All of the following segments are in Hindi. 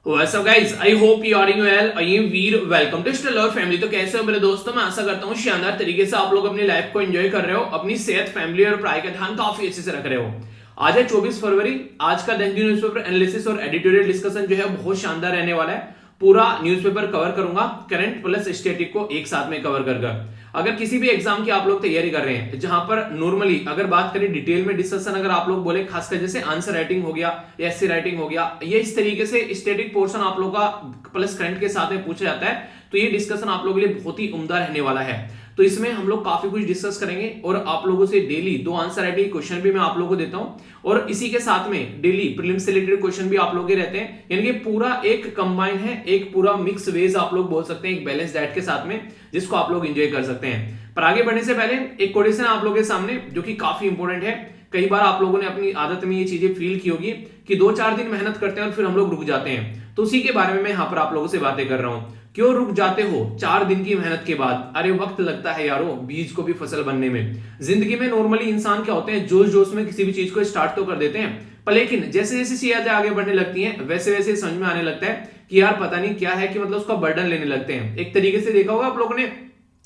What's up guys? I hope you are doing well. I am Veer, welcome to still और फैमिली। तो कैसे हो मेरे दोस्तों? मैं आशा करता हूँ शानदार तरीके से आप लोग अपनी लाइफ को एंजॉय कर रहे हो, अपनी सेहत, फैमिली और पढ़ाई का ध्यान काफी अच्छे से रख रहे हो। आज है 24 फरवरी। आज का दैनिक न्यूज़पेपर एनालिसिस और एडिटोरियल डिस्कशन जो है बहुत शानदार रहने वाला है। पूरा न्यूज़पेपर कवर करूंगा, करंट प्लस स्टैटिक को एक साथ में कवर कर। अगर किसी भी एग्जाम की आप लोग तैयारी कर रहे हैं, जहां पर नॉर्मली अगर बात करें डिटेल में डिस्कशन, अगर आप लोग बोले खासकर जैसे आंसर राइटिंग हो गया, एस्से राइटिंग हो गया, ये इस तरीके से स्टैटिक पोर्शन आप लोग का प्लस करंट के साथ में पूछा जाता है, तो ये डिस्कशन आप लोगों के लिए बहुत ही उम्दा रहने वाला है। तो इसमें हम लोग काफी कुछ डिस्कस करेंगे और आप लोगों से डेली 2 आंसर राइटिंग क्वेश्चन भी मैं आप लोगों को देता हूं और इसी के साथ में डेली प्रीलिम्स से रिलेटेड क्वेश्चन भी आप लोग के रहते हैं। यानी कि पूरा एक कंबाइन है, एक पूरा मिक्स वेज आप लोग बोल सकते हैं, एक बैलेंस डाइट के साथ में, जिसको आप लोग एंजॉय कर सकते हैं। पर आगे बढ़ने से पहले एक क्वेश्चन आप लोगों के सामने जो कि काफी इंपॉर्टेंट है। कई बार आप लोगों ने अपनी आदत में ये चीजें फील की होगी कि 2-4 दिन मेहनत करते हैं और फिर हम लोग रुक जाते हैं। तो उसी के बारे में मैं यहाँ पर आप लोगों से बातें कर रहा हूं। क्यों रुक जाते हो 4 दिन की मेहनत के बाद? अरे वक्त लगता है यारो बीज को भी फसल बनने में। जिंदगी में नॉर्मली इंसान क्या होते हैं, जोश जोश में किसी भी चीज को स्टार्ट तो कर देते हैं, पर लेकिन जैसे जैसे चीजें आगे बढ़ने लगती हैं वैसे वैसे समझ में आने लगता है कि यार पता नहीं क्या है, कि मतलब उसका बर्डन लेने लगते हैं। एक तरीके से देखा होगा आप लोगों ने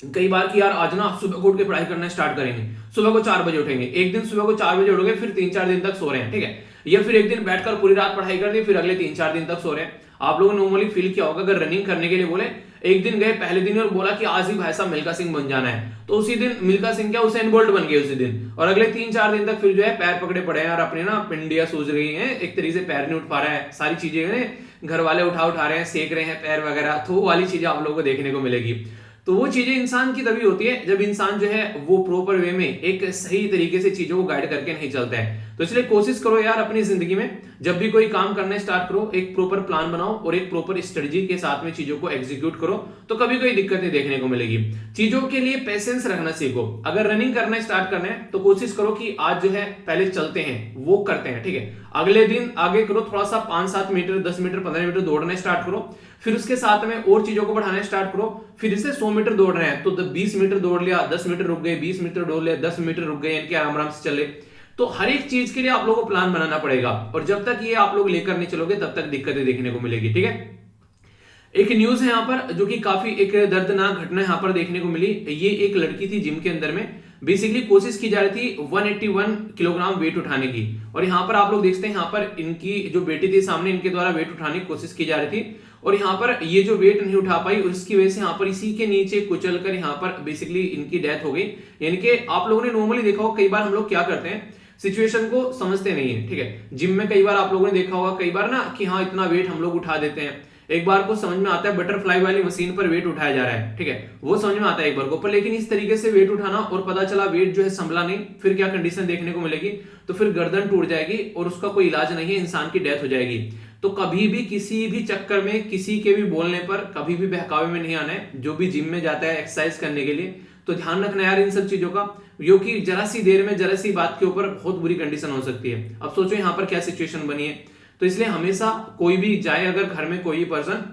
कई बार कि यार आज ना सुबह को उठ के पढ़ाई करना स्टार्ट करेंगे, सुबह को 4 बजे उठेंगे, एक दिन सुबह को 4 बजे उठोगे, फिर 3-4 दिन तक सो रहे हैं, ठीक है, या फिर एक दिन बैठकर पूरी रात पढ़ाई कर दी, फिर अगले 3-4 दिन तक सो रहे हैं। आप लोगों ने नॉर्मली फील किया होगा, अगर रनिंग करने के लिए बोले, एक दिन गए पहले दिन और बोला कि आज ही भाई साहब मिल्खा सिंह बन जाना है, तो उसी दिन मिल्खा सिंह क्या उसेन बोल्ट बन गए उसी दिन, और अगले 3-4 दिन तक फिर जो है पैर पकड़े पड़े हैं और अपने ना पिंडियां सूज रही हैं, एक तरीके से पैर नहीं उठ पा रहा है, सारी चीजें घर वाले उठा रहे हैं, सेक रहे हैं पैर वगैरह, तो वो वाली चीजें आप लोगों को देखने को मिलेगी। तो वो चीजें इंसान की तभी होती है जब इंसान जो है वो प्रॉपर वे में एक सही तरीके से चीजों को गाइड करके नहीं चलता है। तो इसलिए कोशिश करो यार अपनी जिंदगी में जब भी कोई काम करना स्टार्ट करो, एक प्रॉपर प्लान बनाओ और एक प्रॉपर स्ट्रेटजी के साथ में चीजों को एग्जीक्यूट करो, तो कभी कोई दिक्कत नहीं देखने को मिलेगी। चीजों के लिए पेशेंस रखना सीखो। अगर रनिंग करना स्टार्ट करना है तो कोशिश करो कि आज जो है पहले चलते हैं, वो करते हैं, ठीक है, अगले दिन आगे करो, थोड़ा सा 5-7 मीटर, 10 मीटर, 15 मीटर दौड़ना स्टार्ट करो, फिर उसके साथ में और चीजों को बढ़ाना स्टार्ट करो। फिर इसे 100 मीटर दौड़ रहे हैं तो 20 मीटर दौड़ लिया, 10 मीटर रुक गए, 20 मीटर दौड़ लिया, 10 मीटर रुक गए, यानी आराम आराम से चले। तो हर एक चीज के लिए आप लोगों को प्लान बनाना पड़ेगा और जब तक ये आप लोग लेकर नहीं चलोगे तब तक दिक्कतें देखने को मिलेगी, ठीक है। एक न्यूज है यहाँ पर जो कि काफी एक दर्दनाक घटना यहाँ पर देखने को मिली। ये एक लड़की थी जिम के अंदर में, बेसिकली कोशिश की जा रही थी 181 किलोग्राम वेट उठाने की, और यहाँ पर आप लोग देखते हैं यहाँ पर इनकी जो बेटी थी सामने, इनके द्वारा वेट उठाने की कोशिश की जा रही थी और यहाँ पर ये जो वेट नहीं उठा पाई और इसकी वजह से यहाँ पर इसी के नीचे कुचलकर यहाँ पर बेसिकली इनकी डेथ हो गई। यानी कि आप लोगों ने नॉर्मली देखा हो, कई बार हम लोग क्या करते हैं, सिचुएशन को समझते नहीं है, ठीक है। जिम में कई बार आप लोगों ने देखा होगा, कई बार ना कि हाँ इतना वेट हम लोग उठा देते हैं, एक बार को समझ में आता है बटरफ्लाई वाली मशीन पर वेट उठाया जा रहा है, ठीक है, वो समझ में आता है एक बार को, पर लेकिन इस तरीके से वेट उठाना और पता चला वेट जो है संभला नहीं, फिर क्या कंडीशन देखने को मिलेगी, तो फिर गर्दन टूट जाएगी और उसका कोई इलाज नहीं है, इंसान की डेथ हो जाएगी। तो कभी भी किसी भी चक्कर में, किसी के भी बोलने पर कभी भी बहकावे में नहीं आना है। जो भी जिम में जाता है एक्सरसाइज करने के लिए, तो ध्यान रखना यार इन सब चीजों का, क्योंकि जरा सी देर में जरा सी बात के ऊपर बहुत बुरी कंडीशन हो सकती है। अब सोचो यहाँ पर क्या सिचुएशन बनी है। तो इसलिए हमेशा कोई भी जाए, अगर घर में कोई पर्सन,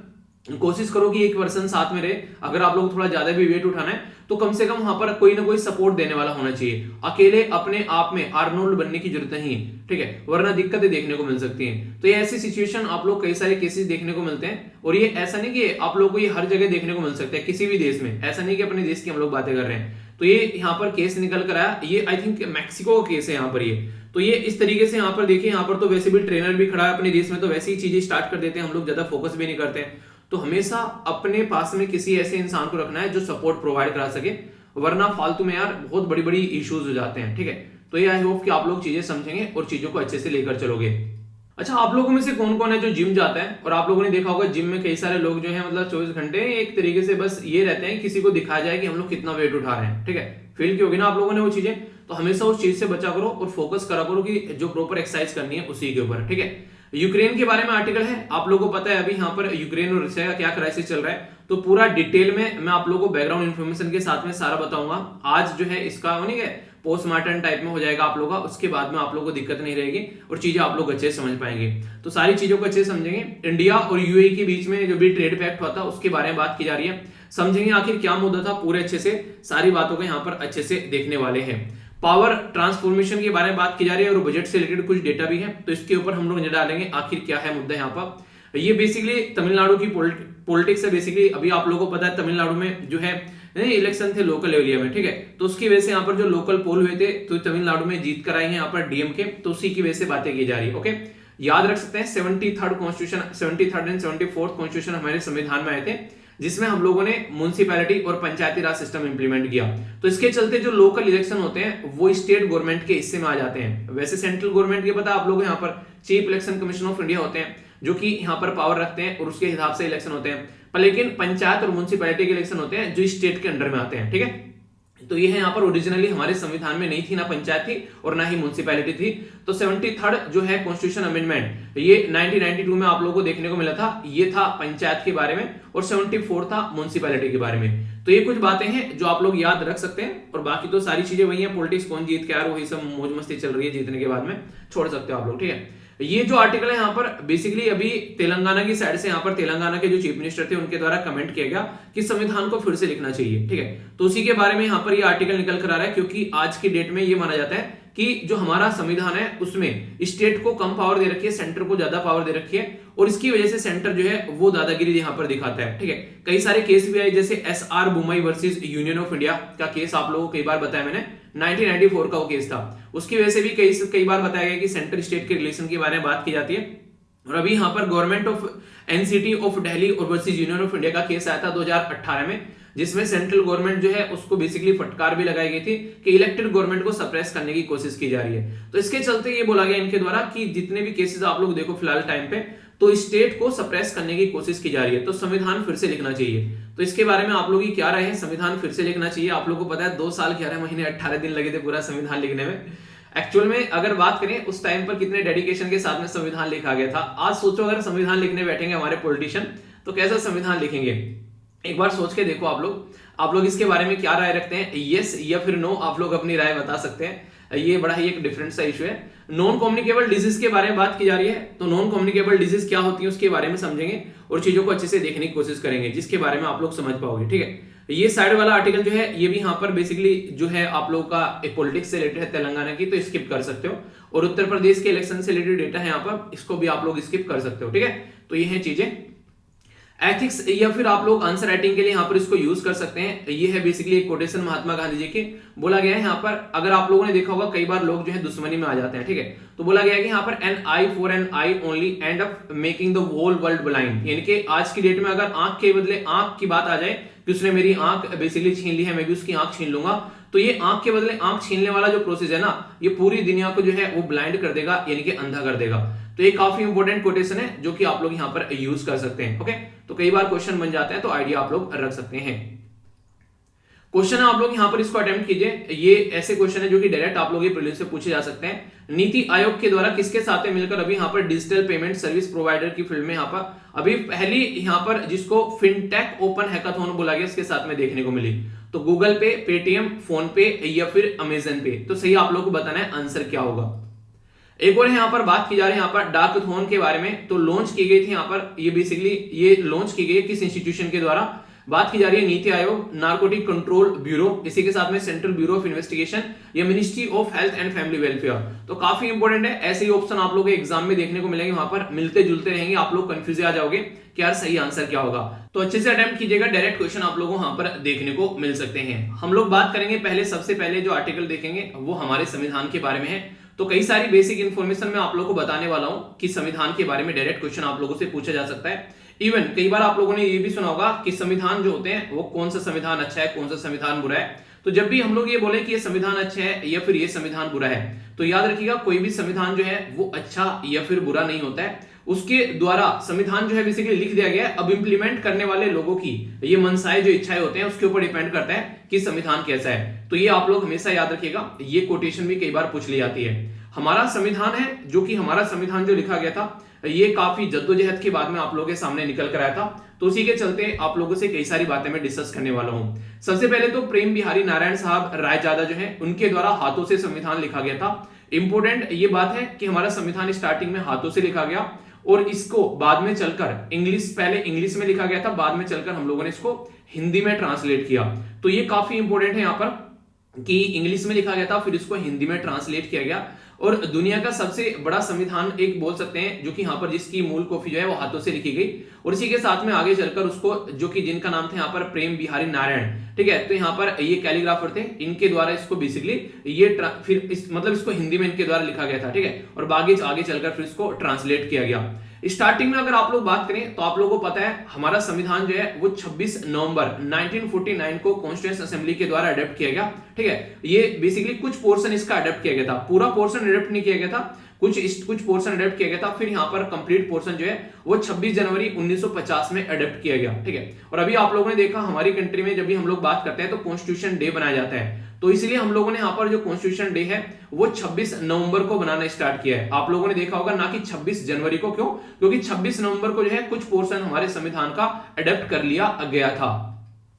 कोशिश करो कि एक पर्सन साथ में रहे। अगर आप लोग थोड़ा ज्यादा भी वेट उठाना है तो कम से कम वहां पर कोई ना कोई सपोर्ट देने वाला होना चाहिए। अकेले अपने आप में आर्नोल्ड बनने की जरूरत नहीं है, ठीक है, वरना दिक्कतें देखने को मिल सकती हैं। तो ये ऐसी सिचुएशन आप लोग कई सारे केसेस देखने को मिलते हैं और ये ऐसा नहीं कि आप लोग को ये हर जगह देखने को मिल सकता है, किसी भी देश में, ऐसा नहीं कि अपने देश की हम लोग बातें कर रहे हैं। तो ये यहाँ पर केस निकल कर आया, ये आई थिंक मैक्सिको का केस है यहाँ पर ये। तो ये इस तरीके से यहाँ पर देखिए, यहाँ पर तो वैसे भी ट्रेनर भी खड़ा है अपने देश में, तो वैसे ही चीजें स्टार्ट कर देते हैं, हम लोग ज्यादा फोकस भी नहीं करते हैं। तो हमेशा अपने पास में किसी ऐसे इंसान को रखना है जो सपोर्ट प्रोवाइड करा सके, वरना फालतू में यार बहुत बड़ी बड़ी इश्यूज हो जाते हैं, ठीक है। तो ये आई होप कि आप लोग चीजें समझेंगे और चीजों को अच्छे से लेकर चलोगे। अच्छा, आप लोगों में से कौन कौन है जो जिम जाता है? और आप लोगों ने देखा होगा जिम में कई सारे लोग जो है मतलब 24 घंटे एक तरीके से बस ये रहते हैं किसी को दिखाया जाए कि हम लोग कितना वेट उठा रहे हैं, ठीक है। फील की होगी ना आप लोगों ने वो चीजें, तो हमेशा उस चीज से बचा करो और फोकस करा करो कि जो प्रॉपर एक्सरसाइज करनी है उसी के ऊपर, ठीक है। यूक्रेन के बारे में आर्टिकल है, आप लोगों को पता है अभी यहाँ पर यूक्रेन और रशिया का क्या क्राइसिस चल रहा है, तो पूरा डिटेल में मैं आप लोगों को बैकग्राउंड इन्फॉर्मेशन के साथ में सारा बताऊंगा। आज जो है इसका नहीं है पोस्टमार्टम टाइप में हो जाएगा आप लोगों का, उसके बाद में आप लोगों को दिक्कत नहीं रहेगी और चीजें आप लोग अच्छे से समझ पाएंगे। तो सारी चीजों को अच्छे से समझेंगे। इंडिया और यूएई के बीच में जो भी ट्रेड पैक्ट हुआ था उसके बारे में बात की जा रही है, समझेंगे आखिर क्या मुद्दा था, पूरे अच्छे से सारी बातों को यहाँ पर अच्छे से देखने वाले हैं। पावर ट्रांसफॉर्मेशन के बारे में बात की जा रही है और बजट से रिलेटेड कुछ डेटा भी है, तो इसके ऊपर हम लोग नजर डालेंगे आखिर क्या है मुद्दा यहाँ पर। ये बेसिकली तमिलनाडु की पॉलिटिक्स है। बेसिकली अभी आप लोगों को पता है तमिलनाडु में जो है इलेक्शन थे लोकल एरिया में, ठीक है। तो उसकी वजह से यहाँ पर जो लोकल पोल हुए थे तो तमिलनाडु में जीत कर आई है यहाँ पर डीएमके, तो उसी की वजह से बातें की जा रही है। ओके, याद रख सकते हैं 73rd constitution, 73rd and 74th constitution हमारे संविधान में आए थे, जिसमें हम लोगों ने म्युनिसिपैलिटी और पंचायती राज सिस्टम इंप्लीमेंट किया। तो इसके चलते जो लोकल इलेक्शन होते हैं वो स्टेट गवर्नमेंट के हिस्से में आ जाते हैं। वैसे सेंट्रल गवर्नमेंट के पता आप लोग यहाँ पर chief election commission of India होते हैं जो कि यहाँ पर पावर रखते हैं और उसके हिसाब से इलेक्शन होते हैं। पर लेकिन पंचायत और म्युनिसिपैलिटी के इलेक्शन होते हैं जो स्टेट के अंडर में आते हैं, ठीक है। तो ये है यहाँ पर ओरिजिनली हमारे संविधान में नहीं थी, ना पंचायत थी और ना ही म्युनिसिपैलिटी थी। तो 73rd जो है कॉन्स्टिट्यूशन अमेंडमेंट ये 1992 में आप लोगों को देखने को मिला था, ये था पंचायत के बारे में, और 74 था म्युनिसिपैलिटी के बारे में। तो ये कुछ बातें हैं जो आप लोग याद रख सकते हैं, और बाकी तो सारी चीजें वही है, पॉलिटिक्स कौन जीत के आ रहा है वही सब मौज मस्ती चल रही है, जीतने के बाद में छोड़ सकते हो आप लोग, ठीक है। ये जो आर्टिकल है यहाँ पर बेसिकली अभी तेलंगाना की साइड से, यहाँ पर तेलंगाना के जो चीफ मिनिस्टर थे उनके द्वारा कमेंट किया गया कि संविधान को फिर से लिखना चाहिए, ठीक है। तो उसी के बारे में यहाँ पर ये आर्टिकल निकल कर आ रहा है, क्योंकि आज की डेट में ये माना जाता है कि जो हमारा संविधान है उसमें स्टेट को कम पावर दे रखी है, सेंटर को ज्यादा पावर दे रखी है, और इसकी वजह से सेंटर जो है वो दादागिरी यहाँ पर दिखाता है, ठीक है। कई सारे केस भी आए, जैसे SR Bommai versus union of India का केस आप लोगों को कई बार बताया मैंने, 1994 का वो केस था। उसकी वजह से भी कई बार बताया गया कि सेंटर स्टेट के रिलेशन के बारे में बात की जाती है। और अभी यहाँ पर government of NCT of Delhi और वर्सेस यूनियन ऑफ इंडिया का केस आया था 2018 में, जिसमें सेंट्रल गवर्नमेंट जो है उसको बेसिकली फटकार भी लगाई गई थी कि इलेक्टेड गवर्नमेंट को सप्रेस करने की कोशिश की जा रही है। तो इसके चलते ये बोला गया इनके द्वारा कि जितने भी केसेस आप लोग देखो फिलहाल टाइम पे, तो स्टेट को सप्रेस करने की कोशिश की जा रही है, तो संविधान फिर से लिखना चाहिए। तो इसके बारे में आप लोगों की क्या राय है? संविधान फिर से लिखना चाहिए? आप लोगों को पता है 2 साल 11 महीने 18 दिन लगे थे पूरा संविधान लिखने में। एक्चुअल में अगर बात करें उस टाइम पर कितने डेडिकेशन के साथ में संविधान लिखा गया था। आज सोचो अगर संविधान लिखने बैठेंगे हमारे पॉलिटिशियन तो कैसा संविधान लिखेंगे, एक बार सोच के देखो आप लोग इसके बारे में क्या राय रखते हैं? यस या फिर नो, आप लोग अपनी राय बता सकते हैं। ये बड़ा ही एक डिफरेंट सा इशू है। नॉन कम्युनिकेबल डिजीज के बारे में बात की जा रही है, तो नॉन कम्युनिकेबल डिजीज क्या होती है उसके बारे में समझेंगे और चीजों को अच्छे से देखने की कोशिश करेंगे, जिसके बारे में आप लोग समझ पाओगे, ठीक है। ये साइड वाला आर्टिकल जो है ये भी यहाँ पर बेसिकली जो है आप लोगों का एक पॉलिटिक्स से रिलेटेड है तेलंगाना की, तो स्किप कर सकते हो। और उत्तर प्रदेश के इलेक्शन से रिलेटेड डेटा है यहाँ पर, इसको भी आप लोग स्किप कर सकते हो, ठीक है। तो ये है चीजें। एथिक्स या फिर आप लोग आंसर राइटिंग के लिए यहाँ पर इसको यूज कर सकते हैं। ये है बेसिकली एक कोटेशन महात्मा गांधी जी की, बोला गया है यहाँ पर, अगर आप लोगों ने देखा होगा कई बार लोग जो है दुश्मनी में आ जाते हैं, ठीक है। तो बोला गया है कि यहाँ पर an eye for an eye only end up making the whole world blind, यानी कि आज की डेट में अगर आंख के बदले आंख की बात आ जाए कि उसने मेरी आंख बेसिकली छीन ली है, मैं भी उसकी आंख छीन लूंगा, तो ये आंख के बदले आंख छीनने वाला जो प्रोसेस है ना, ये पूरी दुनिया को जो है वो ब्लाइंड कर देगा, यानी कि अंधा कर देगा। तो ये काफी इंपॉर्टेंट कोटेशन है जो कि आप लोग यहाँ पर यूज कर सकते हैं, ओके। तो कई बार क्वेश्चन बन जाते हैं तो आइडिया आप लोग रख सकते हैं। क्वेश्चन है आप लोग यहाँ पर इसको अटेम्प्ट कीजिए। ये ऐसे क्वेश्चन है जो कि डायरेक्ट आप लोग ये प्रीलिम्स से पूछे जा सकते हैं। नीति आयोग के द्वारा किसके साथ मिलकर अभी यहाँ पर डिजिटल पेमेंट सर्विस प्रोवाइडर की फील्ड में यहाँ पर अभी पहली यहाँ पर जिसको फिनटेक ओपन हैकाथॉन बोला गया इसके साथ में देखने को मिली, तो गूगल पे, पेटीएम, फोन पे या फिर अमेजन पे। तो सही आप लोग को बताना है आंसर क्या होगा। एक और यहाँ पर बात की जा रही है यहाँ पर डाकथॉन के बारे में, तो लॉन्च की गई थी यहाँ पर, ये बेसिकली ये लॉन्च की गई किस इंस्टीट्यूशन के द्वारा, बात की जा रही है NITI Aayog, narcotic control bureau, इसी के साथ में सेंट्रल ब्यूरो ऑफ इन्वेस्टिगेशन या ministry of health and family welfare. तो काफी इंपॉर्टेंट है, ऐसे ही ऑप्शन आप लोगों के एग्जाम में देखने को मिलेंगे, वहां पर मिलते जुलते रहेंगे, आप लोग कंफ्यूज आ जाओगे कि यार सही आंसर क्या होगा। तो अच्छे से अटेम्प्ट कीजिएगा, डायरेक्ट क्वेश्चन आप लोगों को वहां पर देखने को मिल सकते हैं। हम लोग बात करेंगे पहले, सबसे पहले जो आर्टिकल देखेंगे वो हमारे संविधान के बारे में है। तो कई सारी बेसिक इंफॉर्मेशन मैं आप लोगों को बताने वाला हूं कि संविधान के बारे में डायरेक्ट क्वेश्चन आप लोगों से पूछा जा सकता है। इवन कई बार आप लोगों ने ये भी सुना होगा कि संविधान जो होते हैं वो कौन सा संविधान अच्छा है, कौन सा संविधान बुरा है। तो जब भी हम लोग ये बोले कि ये संविधान अच्छा है या फिर ये संविधान बुरा है, तो याद रखिएगा कोई भी संविधान जो है वो अच्छा या फिर बुरा नहीं होता है, उसके द्वारा संविधान जो है बेसिकली लिख दिया गया है। अब इंप्लीमेंट करने वाले लोगों की ये मनसाए जो इच्छाएं होते हैं उसके ऊपर डिपेंड करता है कि संविधान कैसा है। तो ये आप लोग हमेशा याद रखिएगा, ये कोटेशन भी कई बार पूछ ली जाती है। हमारा संविधान है जो कि हमारा संविधान जो लिखा गया था ये काफी जद्दोजहद के बाद में आप लोगों के सामने निकल कर आया था, तो उसी के चलते आप लोगों से कई सारी बातें मैं डिस्कस करने वाला हूं। सबसे पहले तो प्रेम बिहारी नारायण साहब रायजादा जो है उनके द्वारा हाथों से संविधान लिखा गया था। इंपोर्टेंट ये बात है कि हमारा संविधान स्टार्टिंग में हाथों से लिखा गया और इसको बाद में चलकर पहले इंग्लिश में लिखा गया था, बाद में चलकर हम लोगों ने इसको हिंदी में ट्रांसलेट किया। तो ये काफी इंपॉर्टेंट है यहाँ पर कि इंग्लिश में लिखा गया था फिर इसको हिंदी में ट्रांसलेट किया गया। और दुनिया का सबसे बड़ा संविधान एक बोल सकते हैं, जो कि यहाँ पर जिसकी मूल कॉपी जो है वो हाथों से लिखी गई। और इसी के साथ में आगे चलकर उसको, जो कि जिनका नाम था यहाँ पर प्रेम बिहारी नारायण, ठीक है, तो यहाँ पर ये कैलीग्राफर थे, इनके द्वारा इसको बेसिकली ये फिर मतलब इसको हिंदी में इनके द्वारा लिखा गया था, ठीक है, और आगे चलकर फिर इसको ट्रांसलेट किया गया। स्टार्टिंग में अगर आप लोग बात करें तो आप लोगों को पता है हमारा संविधान जो है वो 26 नवंबर 1949 को कॉन्स्टिट्यूएंट असेंबली के द्वारा अडॉप्ट किया गया, ठीक है। ये बेसिकली कुछ पोर्शन इसका अडॉप्ट किया गया था, पूरा पोर्शन अडॉप्ट नहीं किया गया था, कुछ पोर्शन अडॉप्ट किया गया था। फिर यहाँ पर कंप्लीट पोर्शन जो है वो 26 जनवरी 1950 में अडॉप्ट किया गया, ठीक है। और अभी आप लोगों ने देखा हमारी कंट्री में जब भी हम लोग बात करते हैं तो कॉन्स्टिट्यूशन डे बनाया जाता है, तो इसलिए हम लोगों ने यहाँ पर जो कॉन्स्टिट्यूशन डे है वो 26 नवंबर को बनाना स्टार्ट किया है। आप लोगों ने देखा होगा, ना कि 26 जनवरी को। क्यों? क्योंकि 26 नवंबर को जो है कुछ पोर्शन हमारे संविधान का अडॉप्ट कर लिया गया था।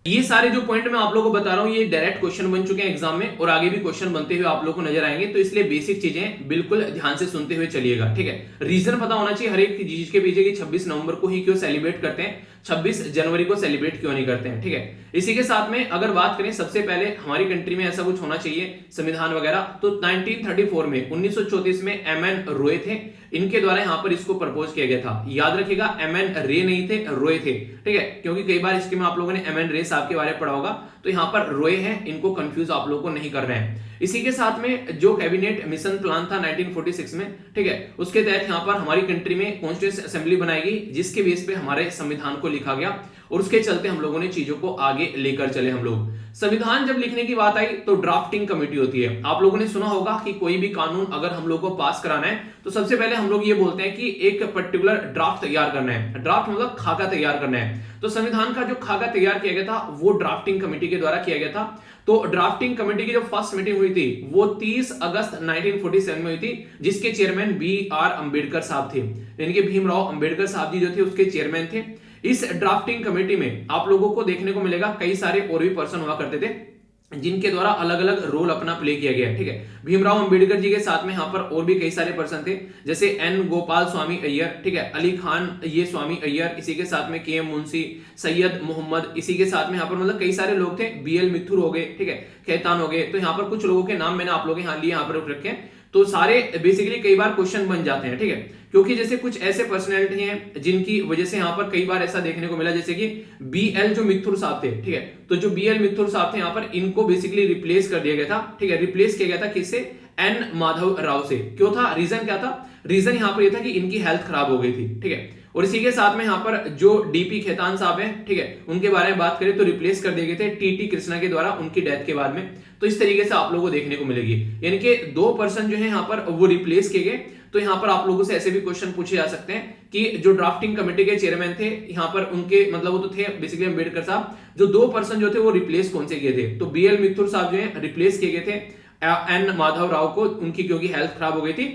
ये सारे जो पॉइंट मैं आप लोगों को बता रहा हूं ये डायरेक्ट क्वेश्चन बन चुके हैं एग्जाम में, और आगे भी क्वेश्चन बनते हुए आप लोगों को नजर आएंगे, तो इसलिए बेसिक चीजें बिल्कुल ध्यान से सुनते हुए चलिएगा, ठीक है। रीजन पता होना चाहिए हर एक चीज के पीछे कि 26 नवंबर को ही क्यों सेलिब्रेट करते हैं, 26 जनवरी को सेलिब्रेट क्यों नहीं करते हैं, ठीक है। इसी के साथ में अगर बात करें, सबसे पहले हमारी कंट्री में ऐसा कुछ होना चाहिए संविधान वगैरह, तो 1934 में 1934 में एमएन रॉय थे, इनके द्वारा यहां पर इसको प्रपोज किया गया था। याद रखिएगा एमएन रे नहीं थे, रॉय थे, ठीक है, क्योंकि कई बार इसके में आप लोगों ने एमएन रे साहब के बारे में पढ़ा होगा, तो यहां पर रॉय है, इनको कंफ्यूज आप लोगों को नहीं कर रहे हैं। इसी के साथ में जो कैबिनेट मिशन प्लान था 1946 में, ठीक है, उसके तहत यहां पर हमारी कंट्री में कॉन्स्टिट्यूएंट असेंबली बनाई गई, जिसके बेस पे हमारे संविधान को लिखा गया, और उसके चलते हम लोगों ने चीजों को आगे लेकर चले। हम लोग संविधान जब लिखने की बात आई तो ड्राफ्टिंग कमेटी होती है। आप लोगों ने सुना होगा कि कोई भी कानून अगर हम लोग को पास कराना है तो सबसे पहले हम लोग ये बोलते हैं कि एक पर्टिकुलर ड्राफ्ट तैयार करना है। ड्राफ्ट मतलब खाका तैयार करना है। तो संविधान का जो खाका तैयार किया गया था वो ड्राफ्टिंग कमेटी के द्वारा किया गया था। तो ड्राफ्टिंग कमेटी की जो फर्स्ट मीटिंग हुई थी वो 30 अगस्त 1947 में हुई थी, जिसके चेयरमैन B.R. अम्बेडकर साहब थे, यानी कि भीमराव अम्बेडकर साहब जी जो थे उसके चेयरमैन थे। इस ड्राफ्टिंग कमेटी में आप लोगों को देखने को मिलेगा कई सारे और भी पर्सन हुआ करते थे, जिनके द्वारा अलग अलग रोल अपना प्ले किया गया, ठीक है। भीमराव अंबेडकर जी के साथ में यहाँ पर और भी कई सारे पर्सन थे, जैसे एन गोपाल स्वामी अय्यर, ठीक है, अली खान ये स्वामी अय्यर, इसी के साथ में के मुंशी, सैयद मोहम्मद, इसी के साथ में यहाँ पर मतलब कई सारे लोग थे, BL मिथुर हो गए, ठीक है, खेतान हो गए। तो यहाँ पर कुछ लोगों के नाम मैंने आप लोगों के यहाँ लिए, यहाँ पर रखे हैं, तो सारे बेसिकली कई बार क्वेश्चन बन जाते हैं, ठीक है, क्योंकि जैसे कुछ ऐसे पर्सनैलिटी हैं जिनकी वजह से यहाँ पर कई बार ऐसा देखने को मिला, जैसे कि BL जो मिथुर साहब थे, ठीक है, तो जो BL मिथुर साहब थे यहाँ पर इनको बेसिकली रिप्लेस कर दिया गया था, ठीक है, रिप्लेस किया गया था किससे? N माधव राव से। क्यों था? रीजन क्या था? रीजन यहाँ पर यह था कि इनकी हेल्थ खराब हो गई थी, ठीक है। और इसी के साथ में यहाँ पर जो DP खेतान साहब हैं, ठीक है, उनके बारे में बात करें तो रिप्लेस कर दिए गए थे TT कृष्णा के द्वारा उनकी डेथ के बाद में। तो इस तरीके से आप लोगों को देखने को मिलेगी, यानी कि 2 पर्सन जो है यहाँ पर वो रिप्लेस किए गए। तो यहाँ पर आप लोगों से ऐसे भी क्वेश्चन पूछे जा सकते हैं कि जो ड्राफ्टिंग कमेटी के चेयरमैन थे यहाँ पर उनके मतलब वो तो थे बेसिकली अम्बेडकर साहब, जो 2 पर्सन जो थे वो रिप्लेस कौन से किए थे? तो BL मिथुर साहब जो है रिप्लेस किए गए थे N माधव राव को, उनकी क्योंकि हेल्थ खराब हो गई थी।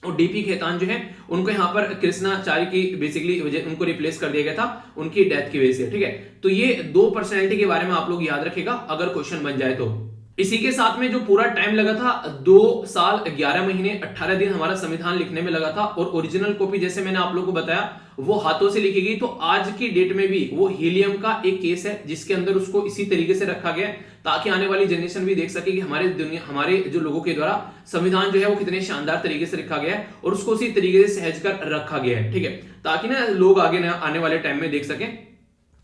और DP खेतान जो है उनको यहाँ पर कृष्णाचार्य की बेसिकली वजह उनको रिप्लेस कर दिया गया था उनकी डेथ की वजह से, ठीक है। तो ये 2 पर्सनैलिटी के बारे में आप लोग याद रखेगा अगर क्वेश्चन बन जाए तो। इसी के साथ में जो पूरा टाइम लगा था 2 साल 11 महीने 18 दिन हमारा संविधान लिखने में लगा था, और ओरिजिनल कॉपी जैसे मैंने आप लोगों को बताया वो हाथों से लिखी गई। तो आज की डेट में भी वो हीलियम का एक केस है जिसके अंदर उसको इसी तरीके से रखा गया ताकि आने वाली जनरेशन भी देख सके कि हमारे जो लोगों के द्वारा संविधान जो है वो कितने शानदार तरीके से रखा गया है, और उसको उसी तरीके से सहज कर रखा गया है, ठीक है, ताकि ना लोग आगे आने वाले टाइम में देख सकें।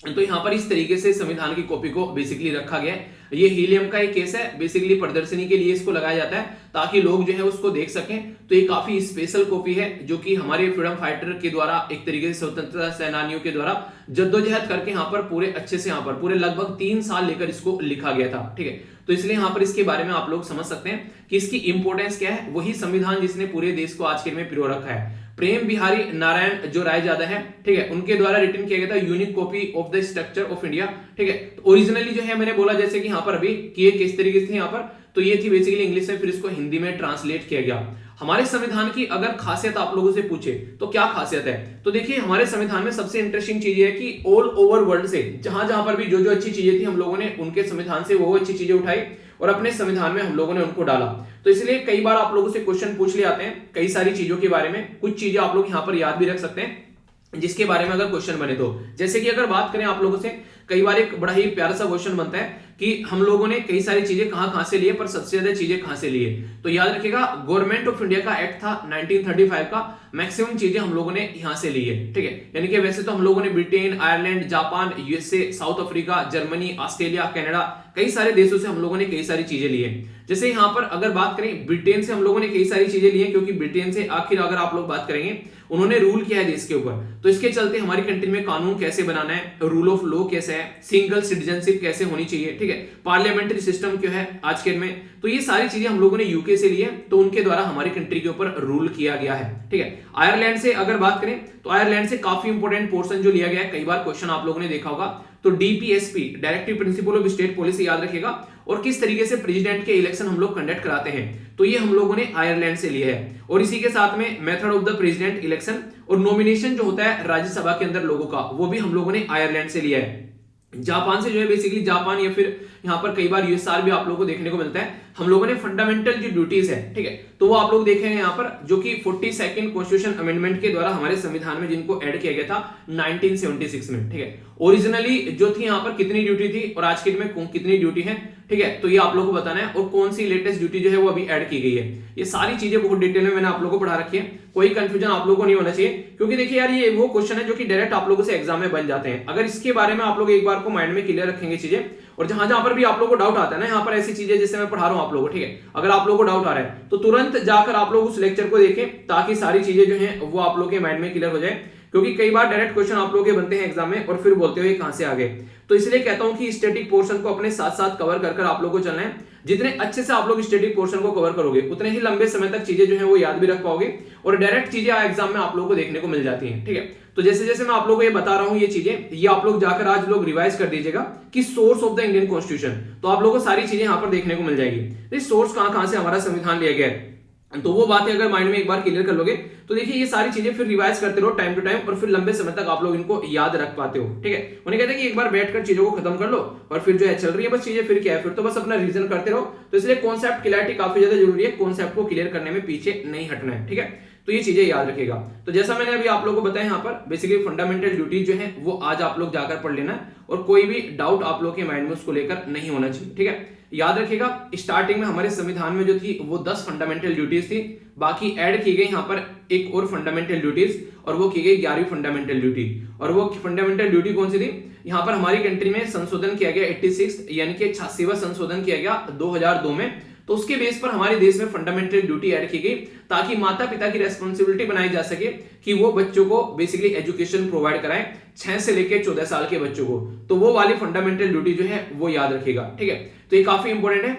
तो यहाँ पर इस तरीके से संविधान की कॉपी को बेसिकली रखा गया है। ये हीलियम का एक केस है, बेसिकली प्रदर्शनी के लिए इसको लगाया जाता है ताकि लोग जो है उसको देख सकें। तो ये काफी स्पेशल कॉपी है जो कि हमारे फ्रीडम फाइटर के द्वारा एक तरीके से स्वतंत्रता सेनानियों के द्वारा जद्दोजहद करके यहाँ पर पूरे अच्छे से यहाँ पर पूरे लगभग 3 साल लेकर इसको लिखा गया था, ठीक है। तो इसलिए यहाँ पर इसके बारे में आप लोग समझ सकते हैं कि इसकी इंपोर्टेंस क्या है। वही संविधान जिसने पूरे देश को आज के में पिरो रखा है। प्रेम बिहारी नारायण जो रायजादा है, ठीक है, उनके द्वारा रिटन किया गया था unique copy of the structure of India, ठीक है। तो ओरिजिनली जो है मैंने बोला जैसे कि यहाँ पर अभी कि ये किस तरीके से यहाँ पर, तो ये थी बेसिकली इंग्लिश में, फिर इसको हिंदी में ट्रांसलेट किया गया। हमारे संविधान की अगर खासियत आप लोगों से पूछे तो क्या खासियत है, तो देखिए हमारे संविधान में सबसे इंटरेस्टिंग चीज है कि ऑल ओवर वर्ल्ड से जहां जहां पर भी जो जो अच्छी चीजें थी हम लोगों ने उनके संविधान से वो अच्छी चीजें उठाई और अपने संविधान में हम लोगों ने उनको डाला। तो इसलिए कई बार आप लोगों से क्वेश्चन पूछ ले आते हैं कई सारी चीजों के बारे में। कुछ चीजें आप लोग यहाँ पर याद भी रख सकते हैं जिसके बारे में अगर क्वेश्चन बने तो, जैसे कि अगर बात करें आप लोगों से, कई बार एक बड़ा ही प्यारा सा क्वेश्चन बनता है कि हम लोगों ने कई सारी चीजें कहां से लिए, पर सबसे ज्यादा चीजें कहां से लिए। तो याद रखिएगा गवर्नमेंट ऑफ इंडिया का एक्ट था 1935 का, मैक्सिमम चीजें हम लोगों ने यहां से ली है, ठीक है। यानी कि वैसे तो हम लोगों ने Britain, Ireland, Japan, USA, south Africa, Germany, Australia, Canada, कई सारे देशों से हम लोगों ने कई सारी चीजें ली है। जैसे यहां पर अगर बात करें ब्रिटेन से हम लोगों ने कई सारी चीजें ली है, क्योंकि ब्रिटेन से आखिर अगर आप लोग बात करेंगे उन्होंने रूल किया है देश के ऊपर, तो इसके चलते हमारी कंट्री में कानून कैसे बनाना है, रूल ऑफ लॉ कैसे है, सिंगल सिटीजनशिप कैसे होनी चाहिए, ठीक है, पार्लियामेंट्री सिस्टम क्या है आज के में, तो ये सारी चीजें हम लोगों ने यूके से ली है, तो उनके द्वारा हमारी कंट्री के ऊपर रूल किया गया है, ठीक है। आयरलैंड से अगर बात करें तो आयरलैंड से काफी इंपोर्टेंट पोर्शन जो लिया गया है, कई बार क्वेश्चन आप लोगों ने देखा होगा, तो DPSP directive principle of state policy याद रखिएगा, और किस तरीके से प्रेसिडेंट के इलेक्शन हम लोग कंडक्ट कराते हैं, तो ये हम लोगों ने आयरलैंड से लिया है। और इसी के साथ में method of the president election और नॉमिनेशन जो होता है राज्यसभा के अंदर लोगों का, वो भी हम लोगों ने आयरलैंड से लिया है। जापान से जो है बेसिकली जापान या फिर यहाँ पर कई बार यूएसआर भी आप लोगों को देखने को मिलता है, हम लोगों ने फंडामेंटल जो ड्यूटीज है, ठीक है, तो वो आप लोग देखेंगे यहाँ पर, जो कि 42nd कॉन्स्टिट्यूशन अमेंडमेंट के द्वारा हमारे संविधान में जिनको ऐड किया गया था 1976 में, ठीक है। ओरिजिनली जो थी यहाँ पर कितनी ड्यूटी थी और आज के दिन में कितनी ड्यूटी है, ठीक है, तो ये आप लोगों को बताना है, और कौन सी लेटेस्ट ड्यूटी जो है वो अभी ऐड की गई है, ये सारी चीजें बहुत डिटेल में मैंने आप लोगों को पढ़ा रखी है, कोई कंफ्यूजन आप लोगों को नहीं होना चाहिए, क्योंकि देखिए यार ये वो क्वेश्चन है जो कि डायरेक्ट आप लोगों से एग्जाम में बन जाते हैं। अगर इसके बारे में आप लोग एक बार को माइंड में क्लियर रखेंगे चीजें, और जहां जहां पर भी आप लोगों को डाउट आता है ना, यहाँ पर ऐसी चीजें जैसे मैं पढ़ा रहा हूं आप लोगों को, ठीक है, अगर आप लोगों को डाउट आ रहा है तो तुरंत जाकर आप लोग उस लेक्चर को देखें, ताकि सारी चीजें जो है वो आप लोगों के माइंड में क्लियर हो जाए, क्योंकि कई बार डायरेक्ट क्वेश्चन आप लोगों के बनते हैं एग्जाम में और फिर बोलते हुए कहां से आ गए। तो इसलिए कहता हूं कि स्टैटिक पोर्शन को अपने साथ साथ कवर कर आप लोगों को चलना है। जितने अच्छे से आप लोग स्टैटिक पोर्शन को कवर करोगे उतने ही लंबे समय तक चीजें जो है वो याद भी रख पाओगे, और डायरेक्ट चीजें एग्जाम में आप लोगों को देखने को मिल जाती हैं, ठीक है। तो जैसे जैसे मैं आप लोगों को ये बता रहा हूं ये चीजें, ये आप लोग जाकर आज लोग रिवाइज कर दीजिएगा कि source of the Indian constitution, तो आप लोगों को सारी चीजें यहां पर देखने को मिल जाएगी, सोर्स कहां से हमारा संविधान लिया गया है, तो वो बातें अगर माइंड में एक बार क्लियर कर लोगे तो देखिए ये सारी चीजें फिर रिवाइज करते रहो टाइम टू टाइम, और फिर लंबे समय तक आप लोग इनको याद रख पाते हो, ठीक है। उन्हें कहते हैं कि एक बार बैठकर चीजों को खत्म कर लो और फिर जो है चल रही है बस चीजें, फिर क्या है, फिर तो बस अपना रिवीजन करते रहो। तो इसलिए कॉन्सेप्ट क्लैरिटी काफी ज्यादा जरूरी है, कॉन्सेप्ट को क्लियर करने में पीछे नहीं हटना है, ठीक है। तो ये चीजें याद रखिएगा। तो जैसा मैंने अभी आप लोगों को बताया यहाँ पर बेसिकली फंडामेंटल ड्यूटी जो है वो आज आप लोग जाकर पढ़ लेना, और कोई भी डाउट आप लोग के माइंड में उसको लेकर नहीं होना चाहिए, ठीक है। याद रखिएगा स्टार्टिंग में हमारे संविधान में जो थी वो 10 फंडामेंटल ड्यूटीज थी, बाकी ऐड की गई यहाँ पर एक और फंडामेंटल ड्यूटीज, और वो की गई 11वीं फंडामेंटल ड्यूटी। और वो फंडामेंटल ड्यूटी कौन सी थी, यहाँ पर हमारी कंट्री में संशोधन किया गया 86 यानी कि 86वां संशोधन किया गया 2002 में, तो उसके बेस पर हमारे देश में फंडामेंटल ड्यूटी ऐड की गई, ताकि माता पिता की रेस्पॉन्सिबिलिटी बनाई जा सके कि वो बच्चों को बेसिकली एजुकेशन प्रोवाइड कराएं 6 से लेकर 14 साल के बच्चों को, तो वो वाली फंडामेंटल ड्यूटी जो है वो याद रखिएगा, ठीक है। तो ये काफी इंपॉर्टेंट है।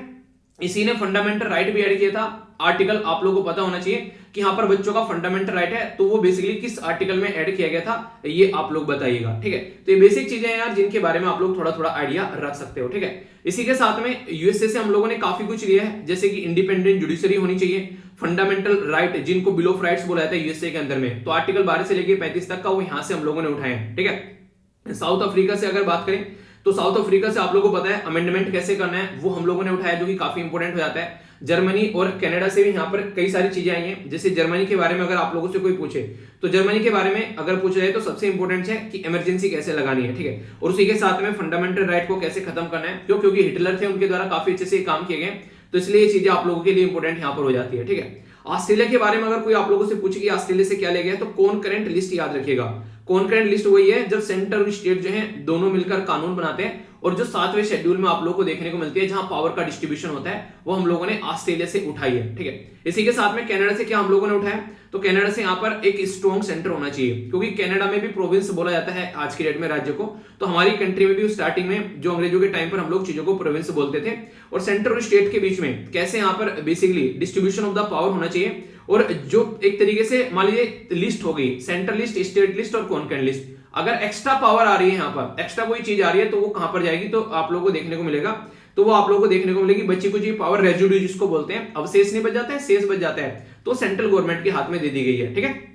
इसी ने फंडामेंटल राइट भी ऐड किया था, आर्टिकल आप लोगों को पता होना चाहिए कि यहाँ पर बच्चों का फंडामेंटल राइट है, तो वो बेसिकली किस आर्टिकल में ऐड किया गया था ये आप लोग बताइएगा, ठीक है। तो ये बेसिक चीजें हैं यार जिनके बारे में आप लोग थोड़ा थोड़ा आइडिया रख सकते हो, ठीक है। इसी के साथ में यूएसए से हम लोगों ने काफी कुछ लिया है, जैसे कि इंडिपेंडेंट जुडिशरी होनी चाहिए, फंडामेंटल राइट जिनको बिल ऑफ राइट्स बोला जाता है यूएसए के अंदर में, तो आर्टिकल 12 से लेकर 35 तक का वो यहां से हम लोगों ने उठाए, ठीक है। साउथ अफ्रीका से अगर बात करें तो साउथ अफ्रीका से आप लोगों को पता है अमेंडमेंट कैसे करना है, वो हम लोगों ने उठाया, जो कि काफी इंपॉर्टेंट हो जाता है। जर्मनी और कनाडा से भी यहाँ पर कई सारी चीजें आई हैं, जैसे जर्मनी के बारे में अगर आप लोगों से कोई पूछे तो जर्मनी के बारे में अगर पूछा जाए तो सबसे इंपॉर्टेंट है कि इमरजेंसी कैसे लगानी है, ठीक है, और उसी के साथ में फंडामेंटल राइट को कैसे खत्म करना है, क्योंकि हिटलर थे उनके द्वारा काफी अच्छे से काम किए गए, तो इसलिए ये चीजें आप लोगों के लिए इंपॉर्टेंट यहाँ पर हो जाती है, ठीक है। ऑस्ट्रेलिया के बारे में अगर कोई आप लोगों से पूछे कि ऑस्ट्रेलिया से क्या ले गया, तो कॉनकरेंट लिस्ट याद रखिएगा। कॉनकरेंट लिस्ट वही है जब सेंटर और स्टेट जो है दोनों मिलकर कानून बनाते हैं, और जो 7वें शेड्यूल में आप लोगों को देखने को मिलती है जहां पावर का डिस्ट्रीब्यूशन होता है, वो हम लोगों ने ऑस्ट्रेलिया से उठाई है, ठीक है। इसी के साथ में कनाडा से क्या हम लोगों ने उठाया, तो कनाडा से यहाँ पर एक स्ट्रॉन्ग सेंटर होना चाहिए, क्योंकि कनाडा में भी प्रोविंस बोला जाता है आज की डेट में राज्य को, तो हमारी कंट्री में भी स्टार्टिंग में जो अंग्रेजों के टाइम पर हम लोग चीजों को प्रोविंस बोलते थे, और सेंटर और स्टेट के बीच में कैसे यहाँ पर basically distribution of the power होना चाहिए, और जो एक तरीके से मान लीजिए लिस्ट हो गई, सेंट्रल लिस्ट, स्टेट लिस्ट और कॉन्करेंट लिस्ट, अगर एक्स्ट्रा पावर आ रही है, यहाँ पर एक्स्ट्रा कोई चीज आ रही है तो वो कहां पर जाएगी, तो आप लोगों को देखने को मिलेगा, तो वो आप लोगों को देखने को मिलेगी बच्ची कुछ पावर रेजिड्यू जिसको बोलते हैं, अवशेष नहीं बच जाता है, शेष बच जाता है, तो सेंट्रल गवर्नमेंट के हाथ में दे दी गई है, ठीक है।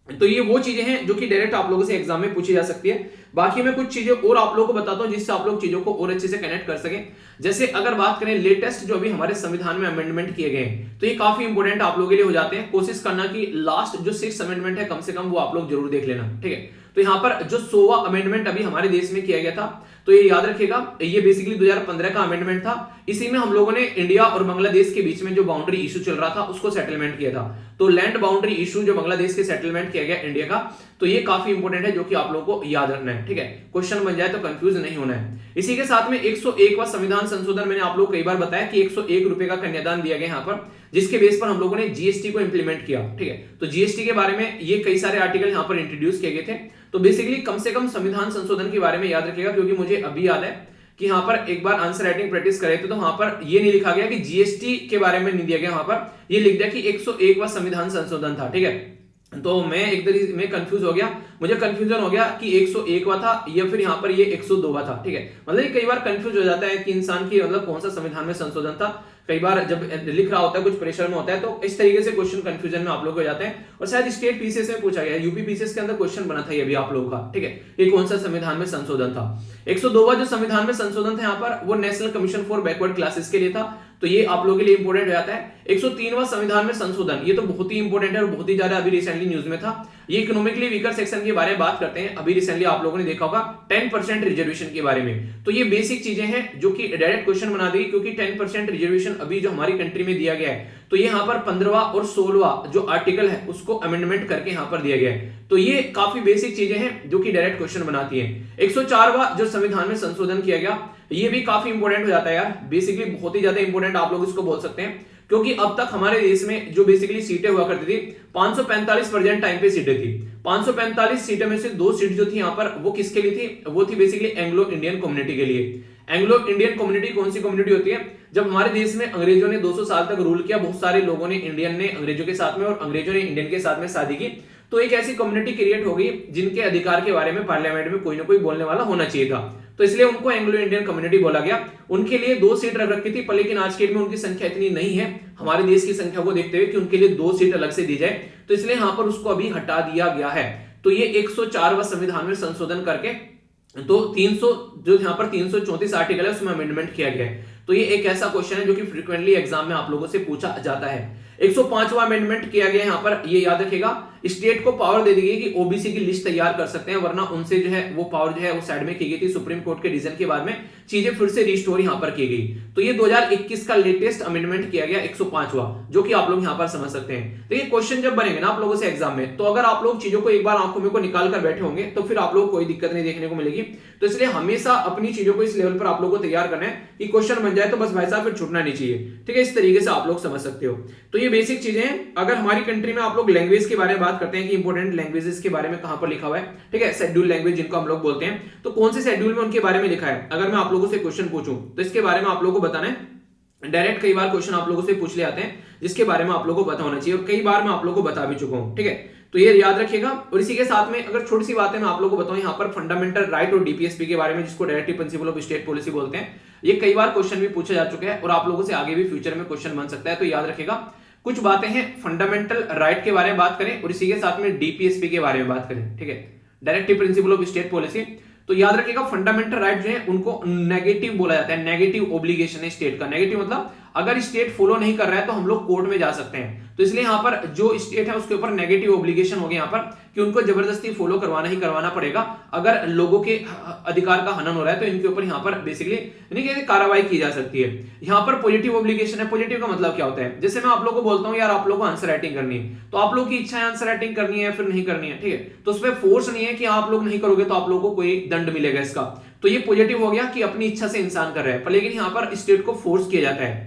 तो ये वो चीजें हैं जो कि डायरेक्ट आप लोगों से एग्जाम में पूछी जा सकती है। बाकी मैं कुछ चीजें और आप लोगों को बताता हूं जिससे आप लोग चीजों को और अच्छे से कनेक्ट कर सकें। जैसे अगर बात करें लेटेस्ट जो अभी हमारे संविधान में अमेंडमेंट किए गए हैं, तो ये काफी इंपॉर्टेंट आप लोगों के लिए हो जाते हैं। कोशिश करना कि लास्ट जो 6th अमेंडमेंट है कम से कम वो आप लोग जरूर देख लेना, ठीक है। तो यहाँ पर जो 100वां अमेंडमेंट अभी हमारे देश में किया गया था, तो ये याद रखिएगा, ये बेसिकली 2015 का अमेंडमेंट था। इसी में हम लोगों ने इंडिया और बांग्लादेश के बीच में जो बाउंड्री इशू चल रहा था उसको सेटलमेंट किया था। तो लैंड बाउंड्री इशू जो बांग्लादेश के सेटलमेंट किया गया इंडिया का, तो ये काफी इंपॉर्टेंट है, जो कि आप लोगों को याद रखना है, ठीक है। क्वेश्चन बन जाए तो कंफ्यूज नहीं होना है। इसी के साथ में 101वां संविधान संशोधन, मैंने आप लोग कई बार बताया कि 101 रुपए का कन्यादान दिया गया यहाँ पर, जिसके बेस पर हम लोगों ने जीएसटी को इंप्लीमेंट किया, ठीक है। तो जीएसटी के बारे में ये कई सारे आर्टिकल यहाँ पर इंट्रोड्यूस किए गए थे। तो बेसिकली कम से कम संविधान संशोधन के बारे में याद रखिएगा, क्योंकि मुझे अभी याद है कि यहाँ पर एक बार आंसर राइटिंग प्रैक्टिस करे थे, तो वहां पर ये नहीं लिखा गया कि जीएसटी के बारे में नहीं दिया गया, वहां पर ये लिख दिया कि 101वां संविधान संशोधन था, ठीक है। तो मैं एक तरीके में कंफ्यूज हो गया, मुझे कंफ्यूजन हो गया कि 101वां था या फिर यहाँ पर ये 102वां था, ठीक है। मतलब कई बार कंफ्यूज हो जाता है कि इंसान की मतलब कौन सा संविधान में संशोधन था, कई बार जब लिख रहा होता है कुछ प्रेशर में होता है, तो इस तरीके से क्वेश्चन कंफ्यूजन में आप लोग हो जाते हैं। और शायद स्टेट पीसीएस में पूछा गया, यूपी पीसीएस के अंदर क्वेश्चन बना था ये भी आप लोगों का, ठीक है। ये कौन सा संविधान में संशोधन था। 102वां जो संविधान में संशोधन था यहाँ पर, वो national commission for backward classes के लिए था, तो ये आप लोगों के लिए इंपॉर्टेंट हो जाता है। 103वां संविधान में संशोधन, ये तो बहुत ही इंपॉर्टेंट है और बहुत ही ज्यादा अभी रिसेंटली न्यूज में था। ये इकोनॉमिकली वीकर सेक्शन के बारे में बात करते हैं। अभी रिसेंटली आप लोगों ने देखा होगा 10% रिजर्वेशन के बारे में। तो ये बेसिक चीजें हैं जो कि डायरेक्ट क्वेश्चन बना देगी, क्योंकि 10% रिजर्वेशन अभी जो हमारी कंट्री में दिया गया है, तो ये यहाँ पर 15वां और 16वां जो आर्टिकल है उसको अमेंडमेंट करके यहाँ पर दिया गया है। तो ये काफी बेसिक चीजें हैं जो कि डायरेक्ट क्वेश्चन बनाती हैं। 104वां जो संविधान में संशोधन किया गया, ये भी काफी इंपॉर्टेंट हो जाता है यार, बेसिकली बहुत ही ज्यादा इंपॉर्टेंट आप लोग इसको बोल सकते हैं, क्योंकि अब तक हमारे देश में जो बेसिकली सीटें हुआ करती थी 545 प्रेजेंट टाइम पे सीटें थी। 545 सीटें में से 2 सीट जो थी यहाँ पर, वो किसके लिए थी, वो थी बेसिकली एंग्लो इंडियन कम्युनिटी के लिए। एंग्लो इंडियन कम्युनिटी कौन सी कम्युनिटी होती है, जब हमारे देश में अंग्रेजों ने 200 साल तक रूल किया, बहुत सारे लोगों ने, इंडियन ने अंग्रेजों के साथ में और अंग्रेजों ने इंडियन के साथ में शादी की, तो एक ऐसी कम्युनिटी क्रिएट हो गई जिनके अधिकार के बारे में पार्लियामेंट में कोई ना कोई बोलने वाला होना चाहिए था, तो इसलिए उनको एंग्लो इंडियन कम्युनिटी बोला गया। उनके लिए 2 सीट रख रखी थी, पर लेकिन आज के डेट में उनकी संख्या इतनी नहीं है हमारे देश की संख्या को देखते हुए कि उनके लिए 2 सीट अलग से दी जाए, तो इसलिए यहाँ पर उसको अभी हटा दिया गया है। तो ये 104वां संविधान में संशोधन करके तो 300 जो यहाँ पर 334 आर्टिकल है उसमें अमेंडमेंट किया गया है। तो ये एक ऐसा क्वेश्चन है जो कि फ्रीक्वेंटली एग्जाम में आप लोगों से पूछा जाता है। 105वां अमेंडमेंट किया गया यहाँ पर, ये याद रखेगा, स्टेट को पावर दे दी गई कि ओबीसी की लिस्ट तैयार कर सकते हैं, वरना उनसे जो है वो पावर जो है वो साइड में की गई थी। सुप्रीम कोर्ट के डिसीजन के बाद में चीजें फिर से रिस्टोर यहाँ पर की गई। तो ये 2021 का लेटेस्ट अमेंडमेंट किया गया 105वां, जो कि आप लोग यहाँ पर समझ सकते हैं। तो ये क्वेश्चन जब बनेंगे ना आप लोगों से एग्जाम में, तो अगर आप लोग चीजों को एक बार आंखों में को निकाल कर बैठे होंगे तो फिर आप लोग कोई दिक्कत नहीं देखने को मिलेगी। तो इसलिए हमेशा अपनी चीजों को इस लेवल पर आप लोग को तैयार करना है कि क्वेश्चन बन जाए तो बस भाई साहब फिर छूटना नहीं चाहिए, ठीक है। इस तरीके से आप लोग समझ सकते हो। तो ये बेसिक चीजें हैं। अगर हमारी कंट्री में आप लोग लैंग्वेज के बारे में बात करते हैं कि इंपोर्टेंट लैंग्वेजेस के बारे में कहां पर लिखा हुआ है, ठीक है, शेड्यूल लैंग्वेज जिनको हम लोग बोलते हैं, तो कौन से शेड्यूल में उनके बारे में लिखा है, अगर मैं आप लोगों से क्वेश्चन पूछूं तो इसके बारे में आप लोगों को बताना है। डायरेक्ट कई बार क्वेश्चन आप लोगों से पूछ ले आते हैं जिसके बारे में आप लोगों को पता होना चाहिए, और कई बार मैं आप लोगों को बता भी चुका हूं, ठीक है। तो ये याद रखिएगा। और इसी के साथ में अगर छोटी सी बातें मैं आप लोगों को बताऊं, यहाँ पर फंडामेंटल राइट और डीपीएसपी के बारे में, जिसको directive principle of state policy बोलते हैं, ये कई बार क्वेश्चन भी पूछा जा चुका है और आप लोगों से आगे भी फ्यूचर में क्वेश्चन बन सकता है। तो याद रखिएगा, कुछ बातें हैं फंडामेंटल राइट के बारे में बात करें और इसी के साथ में डीपीएसपी के बारे में बात करें, ठीक है, directive principle of state policy. तो याद रखिएगा, फंडामेंटल राइट जो है उनको नेगेटिव बोला जाता है, नेगेटिव ओब्लिगेशन है स्टेट का। नेगेटिव मतलब अगर स्टेट फॉलो नहीं कर रहा है तो हम लोग कोर्ट में जा सकते हैं। तो इसलिए यहाँ पर जो स्टेट है उसके ऊपर नेगेटिव ओब्लिगेशन हो गया यहाँ पर कि उनको जबरदस्ती फॉलो करवाना ही करवाना पड़ेगा। अगर लोगों के अधिकार का हनन हो रहा है तो इनके ऊपर यहाँ पर बेसिकली कार्रवाई की जा सकती है। यहाँ पर पॉजिटिव ओब्लिगेशन है। पॉजिटिव का मतलब क्या होता है, जैसे मैं आप लोगों को बोलता हूँ यार आप लोगों को आंसर राइटिंग करनी है, तो आप लोगों की इच्छा है आंसर राइटिंग करनी है फिर नहीं करनी है, ठीक है, तो उस पर फोर्स नहीं है कि आप लोग नहीं करोगे तो आप लोगों को कोई दंड मिलेगा इसका। तो ये पॉजिटिव हो गया कि अपनी इच्छा से इंसान कर रहा है, पर लेकिन यहाँ पर स्टेट को फोर्स किया जाता है।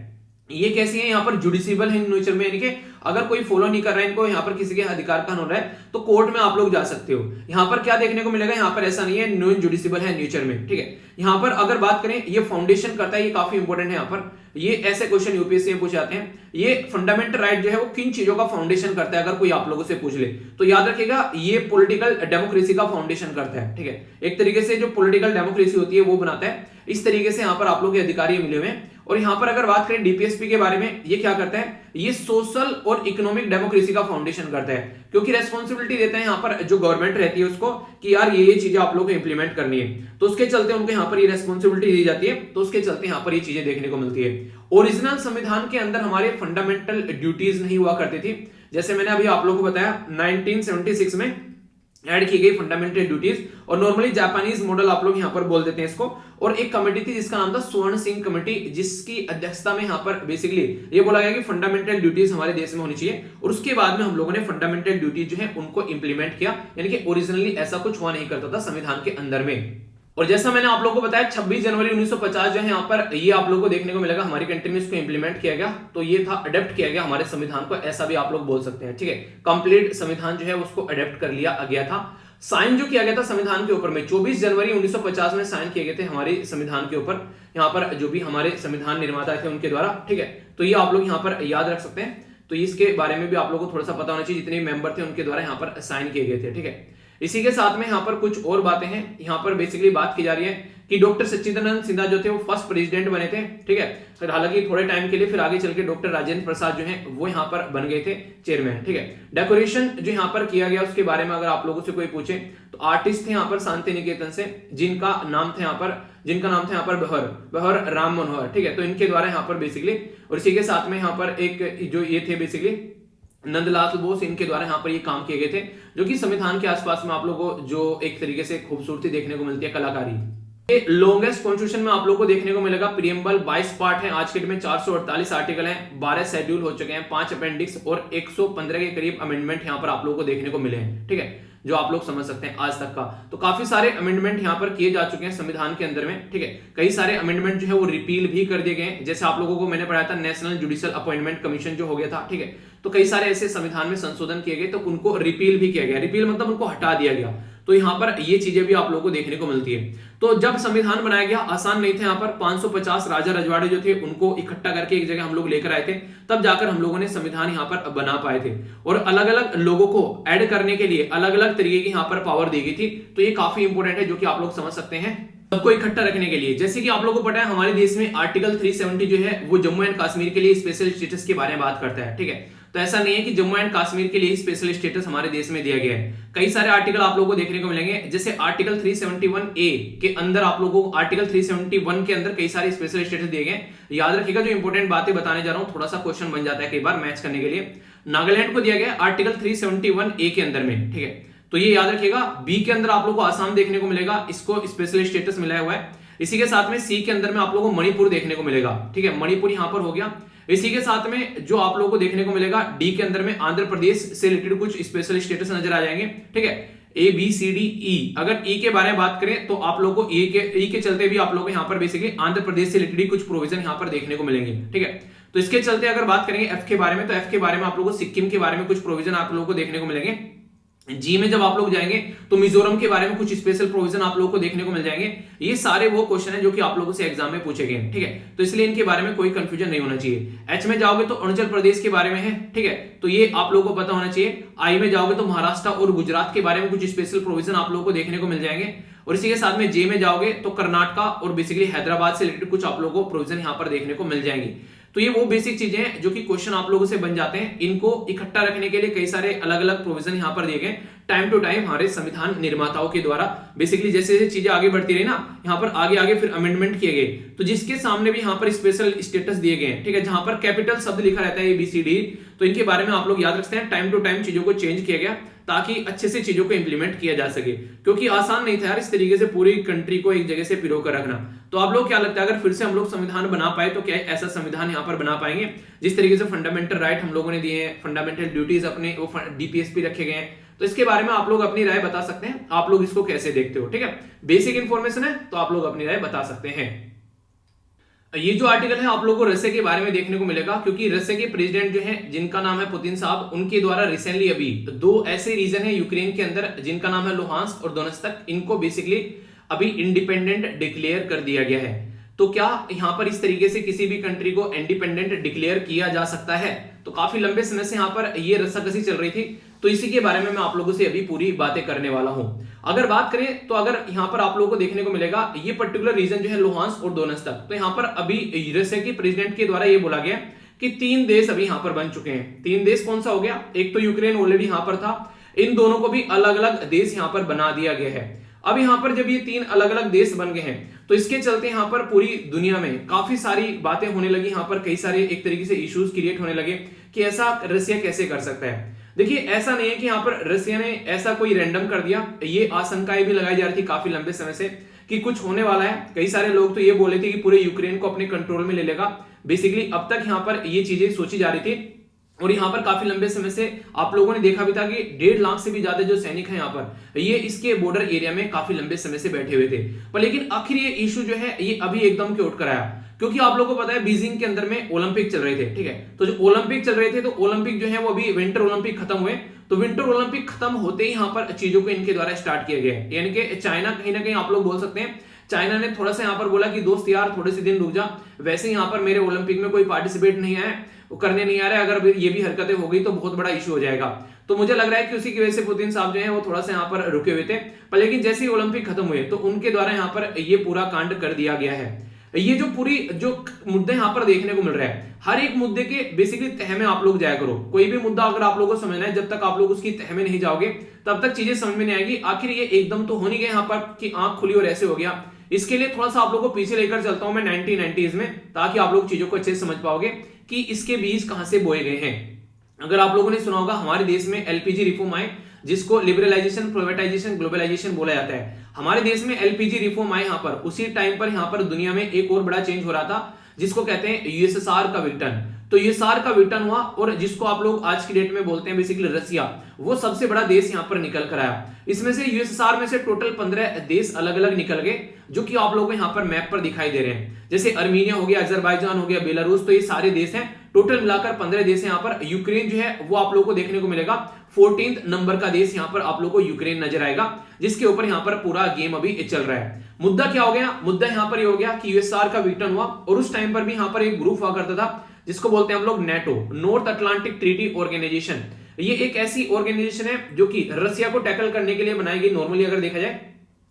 ये कैसी है, यहाँ पर जुडिशियल है इन नेचर में, यानी कि अगर कोई फॉलो नहीं कर रहा है इनको, यहाँ पर किसी के अधिकार का हो रहा है तो कोर्ट में आप लोग जा सकते हो। यहाँ पर क्या देखने को मिलेगा, यहाँ पर ऐसा नहीं है, नॉन जुडिशियल है नेचर में, ठीक है। यहाँ पर अगर बात करें ये फाउंडेशन करता है, ये काफी इंपॉर्टेंट है। यहाँ पर ये ऐसे क्वेश्चन यूपीएससी में पूछे जाते हैं, ये फंडामेंटल राइट जो है वो किन चीजों का फाउंडेशन करता है, अगर कोई आप लोगों से पूछ ले तो याद रखिएगा ये पॉलिटिकल डेमोक्रेसी का फाउंडेशन करता है, ठीक है। एक तरीके से जो पॉलिटिकल डेमोक्रेसी होती है वो बनाता है। इस तरीके से यहाँ पर आप लोग के अधिकार मिले हुए हैं। और यहाँ पर अगर बात करें डीपीएसपी के बारे में, ये क्या करता है, ये सोशल और इकोनॉमिक डेमोक्रेसी का फाउंडेशन करता है, क्योंकि रेस्पॉन्सिबिलिटी देते हैं यहाँ पर जो गवर्नमेंट रहती है उसको कि यार ये चीजें आप लोग को इंप्लीमेंट करनी है, तो उसके चलते उनको यहाँ पर ये रेस्पॉन्सिबिलिटी दी जाती है, तो उसके चलते यहाँ पर ये चीजें देखने को मिलती है। ओरिजिनल संविधान के अंदर हमारे फंडामेंटल ड्यूटीज नहीं हुआ करती थी। जैसे मैंने अभी आप लोगों को बताया 1976 में ऐड की गई फंडामेंटल ड्यूटीज, और नॉर्मली जापानीज मॉडल आप लोग यहाँ पर बोल देते हैं इसको। और एक कमेटी थी जिसका नाम था स्वर्ण सिंह कमेटी, जिसकी अध्यक्षता में यहाँ पर बेसिकली ये बोला गया कि फंडामेंटल ड्यूटीज हमारे देश में होनी चाहिए। और उसके बाद में हम लोगों ने फंडामेंटल ड्यूटीज जो है उनको इंप्लीमेंट किया, यानी कि ओरिजिनली ऐसा कुछ हुआ नहीं करता था संविधान के अंदर में। और जैसा मैंने आप लोगों को बताया 26 जनवरी 1950 जो है यहाँ पर ये आप लोगों को देखने को मिलेगा हमारी कंट्री में इसको इंप्लीमेंट किया गया। तो ये था अडेप्ट किया गया हमारे संविधान को, ऐसा भी आप लोग बोल सकते हैं, ठीक है। कंप्लीट संविधान जो है उसको अडेप्ट कर लिया गया था। साइन जो किया गया था संविधान के ऊपर में 24 जनवरी 1950 में साइन किए गए थे हमारे संविधान के ऊपर, यहाँ पर जो भी हमारे संविधान निर्माता थे उनके द्वारा, ठीक है। तो ये आप लोग यहाँ पर याद रख सकते हैं। तो इसके बारे में भी आप लोगों को थोड़ा सा पता होना चाहिए, जितने मेंबर थे उनके द्वारा यहाँ पर साइन किए गए थे, ठीक है। इसी के साथ में यहाँ पर कुछ और बातें हैं। यहाँ पर बेसिकली बात की जा रही है कि डॉक्टर सच्चिदानंद सिन्हा जो थे वो फर्स्ट प्रेसिडेंट बने थे, ठीक है। फिर हालांकि थोड़े टाइम के लिए फिर आगे चल के डॉक्टर राजेंद्र प्रसाद जो हैं वो यहाँ पर बन गए थे चेयरमैन, ठीक है। डेकोरेशन जो यहाँ पर किया गया उसके बारे में अगर आप लोगों से कोई पूछे तो आर्टिस्ट थे यहाँ पर शांति निकेतन से, जिनका नाम था यहाँ पर बहर राम मनोहर, ठीक है। तो इनके द्वारा यहाँ पर बेसिकली, और इसी के साथ में यहाँ पर एक जो ये थे बेसिकली नंदलाल बोस, इनके द्वारा यहाँ पर ये काम किए गए थे, जो कि संविधान के आसपास में आप लोगों को जो एक तरीके से खूबसूरती देखने को मिलती है, कलाकारी। ये लॉन्गेस्ट कॉन्स्टिट्यूशन में आप लोगों को देखने को मिलेगा। प्रीएम्बल 22 पार्ट है, आज के डेट में 448 आर्टिकल हैं, 12 शेड्यूल हो चुके हैं, 5 अपेंडिक्स और 115 के करीब अमेंडमेंट यहाँ पर आप लोगों को देखने को मिले हैं, ठीक है, जो आप लोग समझ सकते हैं आज तक का। तो काफी सारे अमेंडमेंट यहाँ पर किए जा चुके हैं संविधान के अंदर में, ठीक है। कई सारे अमेंडमेंट जो है वो रिपील भी कर दिए गए हैं, जैसे आप लोगों को मैंने पढ़ाया था नेशनल जुडिशियल अपॉइंटमेंट कमीशन जो हो गया था, ठीक है। तो कई सारे ऐसे संविधान में संशोधन किए गए तो उनको रिपील भी किया गया, रिपील मतलब उनको हटा दिया गया। तो यहाँ पर ये चीजें भी आप लोगों को देखने को मिलती है। तो जब संविधान बनाया गया आसान नहीं था, यहाँ पर 550 राजा रजवाड़े जो थे उनको इकट्ठा करके एक जगह हम लोग लेकर आए थे, तब जाकर हम लोगों ने संविधान यहाँ पर बना पाए थे। और अलग अलग लोगों को ऐड करने के लिए अलग अलग तरीके की यहाँ पर पावर दी गई थी। तो ये काफी इंपोर्टेंट है, जो कि आप लोग समझ सकते हैं सबको इकट्ठा रखने के लिए। जैसे कि आप लोगों को पता है हमारे देश में आर्टिकल 370 जो है वो जम्मू एंड कश्मीर के लिए स्पेशल स्टेटस के बारे में बात करता है, ठीक है। तो ऐसा नहीं है कि जम्मू एंड कश्मीर के लिए स्पेशल स्टेटस हमारे देश में दिया गया है। कई सारे आर्टिकल आप लोगों को देखने को मिलेंगे, जैसे आर्टिकल 371A के अंदर आप लोगों को आर्टिकल 371 के अंदर कई सारे स्पेशल स्टेटस दिए गए। याद रखिएगा, जो इंपोर्टेंट बातें बताने जा रहा हूं, थोड़ा सा क्वेश्चन बन जाता है कई बार मैच करने के लिए। नागालैंड को दिया गया आर्टिकल 371A के अंदर में, ठीक है। तो ये याद रखिएगा। बी के अंदर आप लोगों को आसाम देखने को मिलेगा, इसको स्पेशल स्टेटस मिला हुआ है। इसी के साथ में सी के अंदर में आप लोगों को मणिपुर देखने को मिलेगा, ठीक है, मणिपुर यहां पर हो गया। इसी के साथ में जो आप लोगों को देखने को मिलेगा डी के अंदर में आंध्र प्रदेश से रिलेटेड कुछ स्पेशल स्टेटस नजर आ जाएंगे, ठीक है, A B C D E. अगर ई के बारे में बात करें तो आप लोगों को ई के चलते भी आप लोगों को यहाँ पर बेसिकली आंध्र प्रदेश से रिलेटेड कुछ प्रोविजन यहाँ पर देखने को मिलेंगे, ठीक है। तो इसके चलते अगर बात करेंगे एफ के बारे में, तो एफ के बारे में आप लोगों को सिक्किम के बारे में कुछ प्रोविजन आप लोगों को देखने को मिलेंगे। जी में जब आप लोग जाएंगे तो मिजोरम के बारे में कुछ स्पेशल प्रोविजन आप लोगों को देखने को मिल जाएंगे। ये सारे वो क्वेश्चन है जो कि आप लोगों से एग्जाम में पूछे गए, ठीक है। तो इसलिए इनके बारे में कोई कंफ्यूजन नहीं होना चाहिए। एच में जाओगे तो अरुणाचल प्रदेश के बारे में है, ठीक है, तो ये आप लोगों को पता होना चाहिए। आई में जाओगे तो महाराष्ट्र और गुजरात के बारे में कुछ स्पेशल प्रोविजन आप लोगों को देखने को मिल जाएंगे। और इसी के साथ में जे में जाओगे तो कर्नाटका और बेसिकली हैदराबाद से रिलेटेड कुछ आप लोगों को प्रोविजन यहाँ पर देखने को मिल जाएंगी। तो ये वो बेसिक चीजें हैं जो कि क्वेश्चन आप लोगों से बन जाते हैं। इनको इकट्ठा रखने के लिए कई सारे अलग अलग प्रोविजन यहाँ पर दिए गए टाइम टू टाइम हमारे संविधान निर्माताओं के द्वारा। बेसिकली जैसे जैसे चीजें आगे बढ़ती रही ना, यहाँ पर आगे आगे फिर अमेंडमेंट किए गए, तो जिसके सामने भी यहाँ पर स्पेशल स्टेटस दिए गए, ठीक है, जहां पर कैपिटल शब्द लिखा रहता है ABCD, तो इनके बारे में आप लोग याद रखते हैं। टाइम टू टाइम चीजों को चेंज किया गया ताकि अच्छे से चीजों को इंप्लीमेंट किया जा सके, क्योंकि आसान नहीं था यार इस तरीके से पूरी कंट्री को एक जगह से पिरो कर रखना। तो आप लोग क्या लगता है अगर फिर से हम लोग संविधान बना पाए तो क्या ऐसा संविधान यहाँ पर बना पाएंगे जिस तरीके से फंडामेंटल राइट हम लोगों ने दिए हैं, फंडामेंटल ड्यूटीज अपने वो DPSP रखे गए हैं। तो इसके बारे में आप लोग अपनी राय बता सकते हैं, आप लोग इसको कैसे देखते हो, ठीक है। बेसिक इंफॉर्मेशन है तो आप लोग अपनी राय बता सकते हैं। ये जो आर्टिकल है आप लोगों को रशिया के बारे में देखने को मिलेगा, क्योंकि रशिया के प्रेसिडेंट जो हैं जिनका नाम है पुतिन साहब, उनके द्वारा रिसेंटली अभी 2 ऐसे रीजन है यूक्रेन के अंदर जिनका नाम है लुहांस्क और दोनेत्स्क, इनको बेसिकली अभी इंडिपेंडेंट डिक्लेयर कर दिया गया है। तो क्या यहां पर इस तरीके से किसी भी कंट्री को इंडिपेंडेंट डिक्लेयर किया जा सकता है? तो काफी लंबे समय से यहां पर ये रस्साकसी चल रही थी, तो इसी के बारे में मैं आप लोगों से अभी पूरी बातें करने वाला हूं। अगर बात करें तो अगर यहां पर आप लोगों को देखने को मिलेगा ये पर्टिकुलर रीजन जो है लुहांस्क और दोनेत्स्क, तो यहां पर अभी रशिया के प्रेसिडेंट के द्वारा ये बोला गया कि 3 देश अभी यहां पर बन चुके हैं। 3 देश कौन सा हो गया? एक तो यूक्रेन ऑलरेडी यहां पर था, इन दोनों को भी अलग अलग देश यहां पर बना दिया गया है। अब यहां पर जब ये 3 अलग अलग देश बन गए हैं तो इसके चलते यहां पर पूरी दुनिया में काफी सारी बातें होने लगी, यहां पर कई सारे एक तरीके से इश्यूज क्रिएट होने लगे कि ऐसा रशिया कैसे कर सकता है। देखिए ऐसा नहीं है कि यहाँ पर रसिया ने ऐसा कोई रैंडम कर दिया, ये आशंकाएं भी लगाई जा रही थी काफी लंबे समय से कि कुछ होने वाला है। कई सारे लोग तो ये बोले थे कि पूरे यूक्रेन को अपने कंट्रोल में ले लेगा। बेसिकली अब तक यहाँ पर ये चीजें सोची जा रही थी और यहाँ पर काफी लंबे समय से आप लोगों ने देखा भी था कि 1.5 लाख से भी ज्यादा जो सैनिक हैं यहाँ पर ये इसके बॉर्डर एरिया में काफी लंबे समय से बैठे हुए थे। पर लेकिन आखिर ये इशू जो है ये अभी एकदम के उठ कर आया, क्योंकि आप लोगों को पता है बीजिंग के अंदर में ओलंपिक चल रहे थे, ठीक है। तो जो ओलंपिक चल रहे थे तो ओलंपिक जो है वो अभी विंटर ओलंपिक खत्म हुए, तो विंटर ओलंपिक खत्म होते ही यहाँ पर चीजों को इनके द्वारा स्टार्ट किया गया है। यानी कि चाइना कहीं ना कहीं आप लोग बोल सकते हैं चाइना ने थोड़ा सा यहाँ पर बोला कि दोस्त यार थोड़े से दिन रुक जा, वैसे यहाँ पर मेरे ओलंपिक में कोई पार्टिसिपेट नहीं आया, वो करने नहीं आ रहा है, अगर ये भी हरकतें हो गई तो बहुत बड़ा इशू हो जाएगा। तो मुझे लग रहा है कि उसी की वजह से पुतिन साहब जो है वो थोड़ा सा यहाँ पर रुके हुए थे। पर लेकिन जैसे ही ओलंपिक खत्म हुए तो उनके द्वारा यहाँ पर ये पूरा कांड कर दिया गया है। ये जो पूरी जो मुद्दे यहाँ पर देखने को मिल रहा है, हर एक मुद्दे के बेसिकली तह में आप लोग जाया करो। कोई भी मुद्दा अगर आप लोगों को समझना है, जब तक आप लोग उसकी तह में नहीं जाओगे तब तक चीजें समझ में नहीं आएगी। आखिर ये एकदम तो हो नहीं गया यहाँ पर कि आंख खुली और ऐसे हो गया। इसके लिए थोड़ा सा आप लोगों को पीछे लेकर चलता हूं मैं 1990s में, ताकि आप लोग चीजों को अच्छे से समझ पाओगे कि इसके बीज कहां से बोए गए हैं। अगर आप लोगों ने सुना होगा हमारे देश में एलपीजी रिफॉर्म आए, जिसको लिबरलाइजेशन, प्राइवेटाइजेशन, ग्लोबलाइजेशन बोला जाता है। हमारे देश में एलपीजी रिफॉर्म आए यहाँ पर, उसी टाइम पर यहाँ पर दुनिया में एक और बड़ा चेंज हो रहा था जिसको कहते हैं यूएसएसआर का विघटन। तो यूएसएसआर का विघटन हुआ और जिसको आप लोग आज की डेट में बोलते हैं बेसिकली रसिया, वो सबसे बड़ा देश यहाँ पर निकल कर आया। इसमें से यूएसएसआर में से टोटल 15 देश अलग अलग निकल गए, जो कि आप लोगों को यहाँ पर मैप पर दिखाई दे रहे हैं। जैसे अर्मीनिया हो गया, अजरबैजान हो गया, बेलारूस, तो ये सारे देश हैं। टोटल मिलाकर 15 देश हैं यहाँ पर। यूक्रेन जो है वो आप लोगों को देखने को मिलेगा 14th नंबर का देश, यहाँ पर आप लोगों को यूक्रेन नजर आएगा, जिसके ऊपर यहाँ पर पूरा गेम अभी चल रहा है। मुद्दा क्या हो गया? मुद्दा यहाँ पर ये हो गया कि यूएसएसआर का विघटन हुआ और उस टाइम पर भी यहाँ पर एक ग्रुप हुआ करता था जिसको बोलते हैं हम लोग NATO, north Atlantic treaty organization. ये एक ऐसी ऑर्गेनाइजेशन है जो कि रसिया को टैकल करने के लिए बनाई गई। नॉर्मली अगर देखा जाए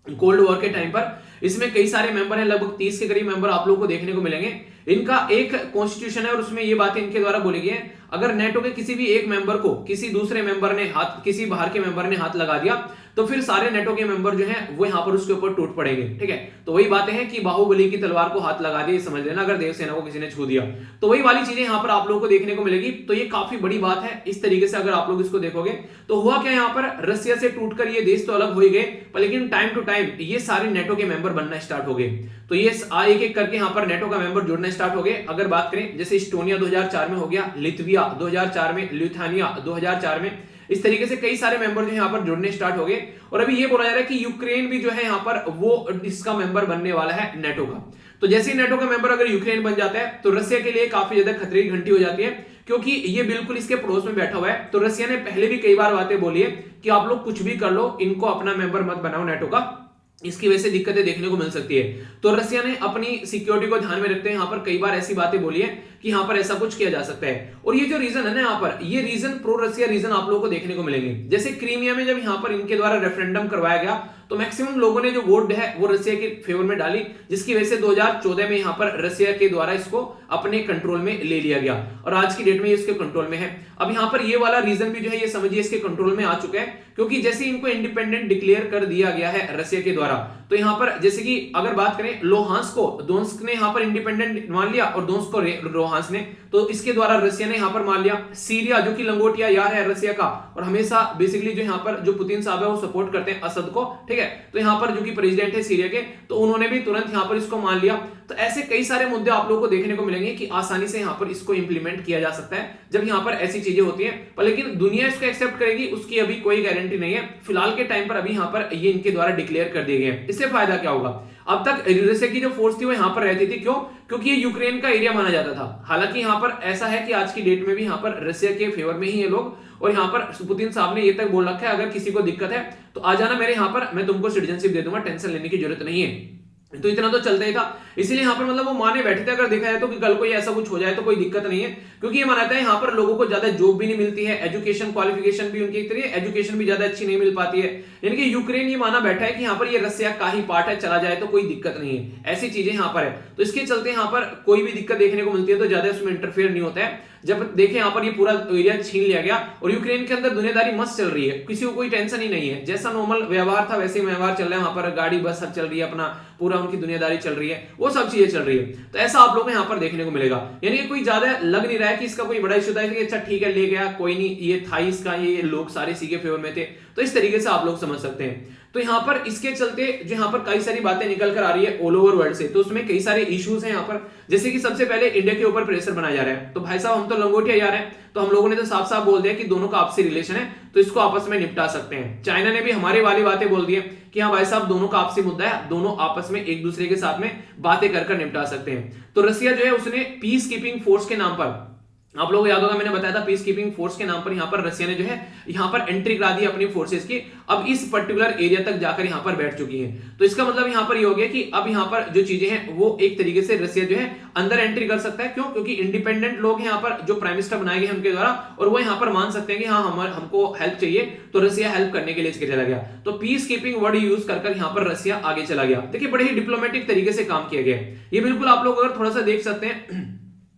कोल्ड वॉर के टाइम पर इसमें कई सारे मेंबर हैं, लगभग 30 के करीब मेंबर आप लोगों को देखने को मिलेंगे। इनका एक कॉन्स्टिट्यूशन है और उसमें ये बातें इनके द्वारा बोली गई है, अगर नेटो के किसी भी एक मेंबर को किसी दूसरे मेंबर ने हाथ, किसी बाहर के मेंबर ने हाथ लगा दिया तो फिर सारे नेटो के मेंबर जो हैं वो यहाँ पर उसके ऊपर टूट पड़ेंगे, ठीक है। तो वही बातें हैं कि बाहुबली की तलवार को हाथ लगा दिया, समझ लेना, अगर देवसेना को किसी ने छू दिया तो वही वाली चीजें यहाँ पर आप लोगों को देखने को मिलेगी। तो ये काफी बड़ी बात है। इस तरीके से अगर आप लोग इसको देखोगे तो हुआ क्या, यहाँ पर रसिया से टूटकर ये देश तो अलग हो ही गए, पर लेकिन टाइम टू टाइम ये सारे नेटो के मेंबर बनना स्टार्ट हो गए। तो ये एक एक करके यहाँ पर नेटो का मेंबर जुड़ना स्टार्ट हो गए। अगर बात करें जैसे इस्टोनिया 2004 में हो गया, लिथुआनिया 2004 में, लिथुआनिया 2004 में, इस तरीके से कई सारे मेंबर जो यहाँ पर जुड़ने स्टार्ट हो गए। और अभी ये बोला जा रहा है कि यूक्रेन भी जो है यहाँ पर वो इसका मेंबर बनने वाला है नेटो का। तो जैसे ही नेटो का मेंबर अगर यूक्रेन बन जाता है तो रसिया के लिए काफी ज्यादा खतरे की घंटी हो जाती है, क्योंकि ये बिल्कुल इसके पड़ोस में बैठा हुआ है। तो रसिया ने पहले भी कई बार बातें बोली है कि आप लोग कुछ भी कर लो, इनको अपना मेंबर मत बनाओ नेटो का, इसकी वजह से दिक्कतें देखने को मिल सकती है। तो रसिया ने अपनी सिक्योरिटी को ध्यान में रखते हैं यहाँ पर कई बार ऐसी बातें बोली है कि यहाँ पर ऐसा कुछ किया जा सकता है। और ये जो रीजन है ना यहाँ पर, ये रीजन प्रो रसिया रीजन आप लोगों को देखने को मिलेंगे। जैसे क्रीमिया में जब यहाँ पर इनके द्वारा रेफरेंडम करवाया गया तो मैक्सिमम लोगों ने जो वोट है वो रसिया के फेवर में डाली, जिसकी वजह से 2014 में यहाँ पर रसिया के द्वारा इसको अपने कंट्रोल में ले लिया गया और आज की डेट में ये इसके कंट्रोल में है। अब यहाँ पर ये वाला रीजन भी जो है ये समझिए इसके कंट्रोल में आ चुका है, क्योंकि जैसे इनको इंडिपेंडेंट डिक्लेयर कर दिया गया है रसिया के द्वारा, तो यहाँ पर जैसे कि अगर बात करें लोहांस्क को, डोनेट्स्क ने यहाँ पर इंडिपेंडेंट मान लिया और डोनेट्स्क को लोहांस्क ने, तो इसके द्वारा रसिया ने यहाँ पर मान लिया। सीरिया जो कि लंगोटिया यार है रसिया का और हमेशा बेसिकली जो यहाँ पर जो पुतिन साहब है वो सपोर्ट करते हैं असद को, ठीक है। तो यहाँ पर जो कि प्रेसिडेंट है सीरिया के, तो उन्होंने भी तुरंत यहाँ पर इसको मान लिया। तो ऐसे कई सारे मुद्दे आप लोगों को देखने को मिलेंगे कि आसानी से यहाँ पर इसको इंप्लीमेंट किया जा सकता है जब यहाँ पर ऐसी चीजें होती हैं। पर लेकिन दुनिया इसको एक्सेप्ट करेगी उसकी अभी कोई गारंटी नहीं है। फिलहाल के टाइम पर अभी यहाँ पर ये इनके द्वारा डिक्लेयर कर दिए गए हैं। इससे फायदा क्या होगा? अब तक रसिया की जो फोर्स थी वो यहाँ पर रहती थी, क्यों? क्योंकि ये यूक्रेन का एरिया माना जाता था। हालांकि यहाँ पर ऐसा है कि आज की डेट में भी यहाँ पर रसिया के फेवर में ही ये लोग, और यहाँ पर पुतिन साहब ने ये तक बोल रखा है अगर किसी को दिक्कत है तो आ जाना मेरे यहाँ पर, मैं तुमको सिटीजनशिप दे दूंगा, टेंशन लेने की जरूरत नहीं है। तो इतना तो चलता ही था, इसीलिए यहाँ पर मतलब वो माने बैठे थे। अगर देखा जाए तो कि कल को ऐसा कुछ हो जाए तो कोई दिक्कत नहीं है, क्योंकि ये मानता है यहाँ पर लोगों को ज्यादा जॉब भी नहीं मिलती है, एजुकेशन क्वालिफिकेशन भी उनकी तरह एजुकेशन भी ज्यादा अच्छी नहीं मिल पाती है। यानी कि यूक्रेन ये माना बैठा है कि यहाँ पर ये रसिया का ही पार्ट है, चला जाए तो कोई दिक्कत नहीं है, ऐसी चीजें यहाँ पर है। तो इसके चलते यहाँ पर कोई भी दिक्कत देखने को मिलती है तो ज्यादा उसमें इंटरफेयर नहीं होता है। जब देखें यहाँ पर ये पूरा एरिया छीन लिया गया और यूक्रेन के अंदर दुनियादारी मस्त चल रही है, किसी को कोई टेंशन ही नहीं है, जैसा नॉर्मल व्यवहार था वैसे ही व्यवहार चल रहा है, वहां पर गाड़ी बस सब चल रही है, अपना पूरा उनकी दुनियादारी चल रही है, वो सब चीजें चल रही है। तो ऐसा आप लोगों को यहाँ पर देखने को मिलेगा, यानी कि कोई ज्यादा लग नहीं रहा है कि इसका कोई बड़ा इशू था कि अच्छा ठीक है ले गया कोई नहीं, ये था इसका, ये लोग सारे इसी के फेवर में थे। तो इस तरीके से आप लोग समझ सकते हैं। तो यहाँ पर इसके चलते जो यहाँ पर कई सारी बातें निकल कर आ रही है ऑल ओवर वर्ल्ड से, तो उसमें कई सारे इश्यूज हैं यहाँ पर, जैसे कि सबसे पहले इंडिया के ऊपर प्रेशर बनाया जा रहा है। तो भाई साहब हम तो लंगोटिया यार हैं, तो हम लोगों ने तो साफ साफ बोल दिया कि दोनों का आपसी रिलेशन है, तो इसको आपस में निपटा सकते हैं। चाइना ने भी हमारी वाली बातें बोल दी है कि हाँ भाई साहब दोनों का आपसी मुद्दा है, दोनों आपस में एक दूसरे के साथ में बातें कर निपटा सकते हैं। तो रसिया जो है उसने पीस कीपिंग फोर्स के नाम पर, आप लोगों को याद होगा मैंने बताया था पीस कीपिंग फोर्स के नाम पर यहाँ पर रसिया ने जो है यहाँ पर एंट्री करा दी अपनी फोर्सेस की, अब इस पर्टिकुलर एरिया तक जाकर यहाँ पर बैठ चुकी हैं। तो इसका मतलब यहाँ पर ये हो गया कि अब यहाँ पर जो चीजें हैं वो एक तरीके से रसिया जो है अंदर एंट्री कर सकता है। क्यों? क्योंकि इंडिपेंडेंट लोग यहाँ पर जो प्राइम मिनिस्टर बनाए गए हैं उनके द्वारा, और वो यहाँ पर मान सकते हैं कि हाँ हमको हेल्प चाहिए, तो रसिया हेल्प करने के लिए इसके चला गया। तो पीस कीपिंग वर्ड यूज कर यहाँ पर रसिया आगे चला गया। देखिए बड़े ही डिप्लोमेटिक तरीके से काम किया गया है, ये बिल्कुल आप लोग अगर थोड़ा सा देख सकते हैं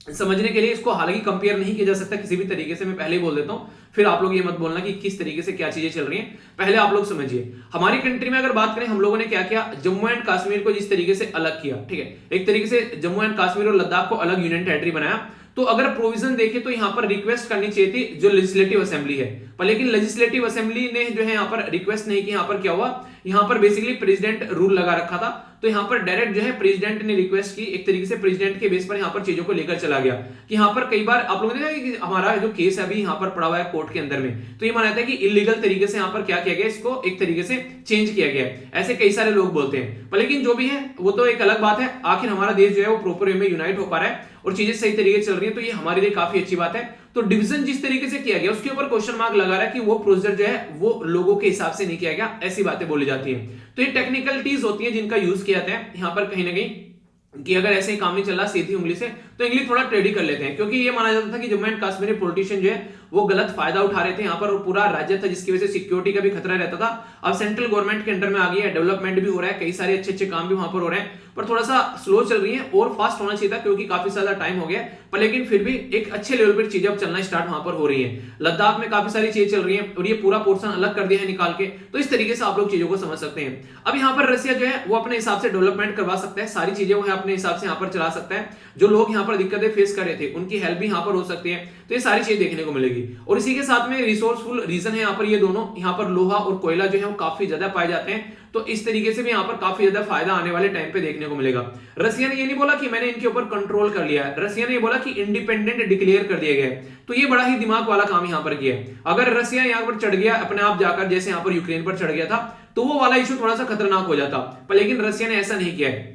समझने के लिए, इसको हालांकि कंपेयर नहीं किया जा सकता किसी भी तरीके से, मैं पहले ही बोल देता हूं, फिर आप लोग ये मत बोलना कि किस तरीके से क्या चीजें चल रही हैं। पहले आप लोग समझिए हमारी कंट्री में अगर बात करें हम लोगों ने क्या किया, जम्मू एंड कश्मीर को जिस तरीके से अलग किया, ठीक है, एक तरीके से जम्मू एंड कश्मीर और लद्दाख को अलग यूनियन टेरिटरी बनाया। तो अगर प्रोविजन देखें तो यहाँ पर रिक्वेस्ट करनी चाहिए थी जो लेजिस्लेटिव असेंबली है, पर लेकिन लेजिस्लेटिव असेंबली ने जो है यहाँ पर रिक्वेस्ट नहीं की। यहाँ पर क्या हुआ, यहाँ पर बेसिकली प्रेसिडेंट रूल लगा रखा था, तो यहाँ पर डायरेक्ट जो है प्रेसिडेंट ने रिक्वेस्ट की, एक तरीके से प्रेसिडेंट के बेस पर यहाँ पर चीजों को लेकर चला गया। कि यहाँ पर कई बार आप लोगों ने देखा कि हमारा जो केस है अभी यहाँ पर पड़ा हुआ है कोर्ट के अंदर में, तो ये माना जाता है कि इलीगल तरीके से यहाँ पर क्या किया गया, इसको एक तरीके से चेंज किया गया है, ऐसे कई सारे लोग बोलते हैं। पर लेकिन जो भी है वो तो एक अलग बात है, आखिर हमारा देश जो है वो प्रॉपर वे में यूनाइट हो पा रहा है और चीजें सही तरीके से चल रही है, तो ये हमारे लिए काफी अच्छी बात है। तो डिवीजन जिस तरीके से किया गया उसके ऊपर क्वेश्चन मार्क लगा रहा है कि वो प्रोसीजर जो है वो लोगों के हिसाब से नहीं किया गया, ऐसी बातें बोली जाती हैं। तो ये टेक्निकलिटीज होती हैं जिनका यूज किया जाता है यहाँ पर कहीं ना कहीं, कि अगर ऐसे ही काम नहीं चल रहा सीधी उंगली से तो इंग्लिश थोड़ा ट्रेड ही कर लेते हैं। क्योंकि ये माना जाता था कि जम्मू एंड कश्मीर पॉलिटिशियन जो है वो गलत फायदा उठा रहे थे यहाँ पर, और पूरा राज्य था जिसकी वजह से सिक्योरिटी का भी खतरा रहता था। अब सेंट्रल गवर्नमेंट के अंडर में आ गई है, डेवलपमेंट भी हो रहा है, कई सारे अच्छे अच्छे काम भी वहां पर हो रहे हैं, पर थोड़ा सा स्लो चल रही है और फास्ट होना चाहिए था क्योंकि काफी ज्यादा टाइम हो गया। पर लेकिन फिर भी एक अच्छे लेवल पर चीजें अब चलना स्टार्ट वहां पर हो रही है। लद्दाख में काफी सारी चीजें चल रही है और ये पूरा पोर्शन अलग कर दिया है निकाल के, तो इस तरीके से आप लोग चीजों को समझ सकते हैं। अब यहाँ पर रसिया जो है वो अपने हिसाब से डेवलपमेंट करवा सकता है, सारी चीजें वो अपने हिसाब से यहाँ पर चला सकता है। जो लोग यहाँ पर दिक्कतें फेस कर रहे थे उनकी हेल्प भी यहाँ पर हो सकती है, तो ये सारी चीजें देखने को मिलेगी। और इसी के साथ में रिसोर्सफुल रीजन है यहाँ पर, ये दोनों यहाँ पर लोहा और कोयला जो है वो काफी ज्यादा पाए जाते हैं, तो इस तरीके से भी यहाँ पर काफी ज्यादा फायदा आने वाले टाइम पे देखने को मिलेगा। रसिया ने ये नहीं बोला कि मैंने इनके ऊपर कंट्रोल कर लिया है, रसिया ने ये बोला कि इंडिपेंडेंट डिक्लेयर कर दिया गया है। तो ये बड़ा ही दिमाग वाला काम यहाँ पर किया है। अगर रसिया यहाँ पर चढ़ गया अपने आप जाकर, जैसे यहाँ पर यूक्रेन पर चढ़ गया था, तो वो वाला इशू थोड़ा सा खतरनाक हो जाता, पर लेकिन रसिया ने ऐसा नहीं किया है।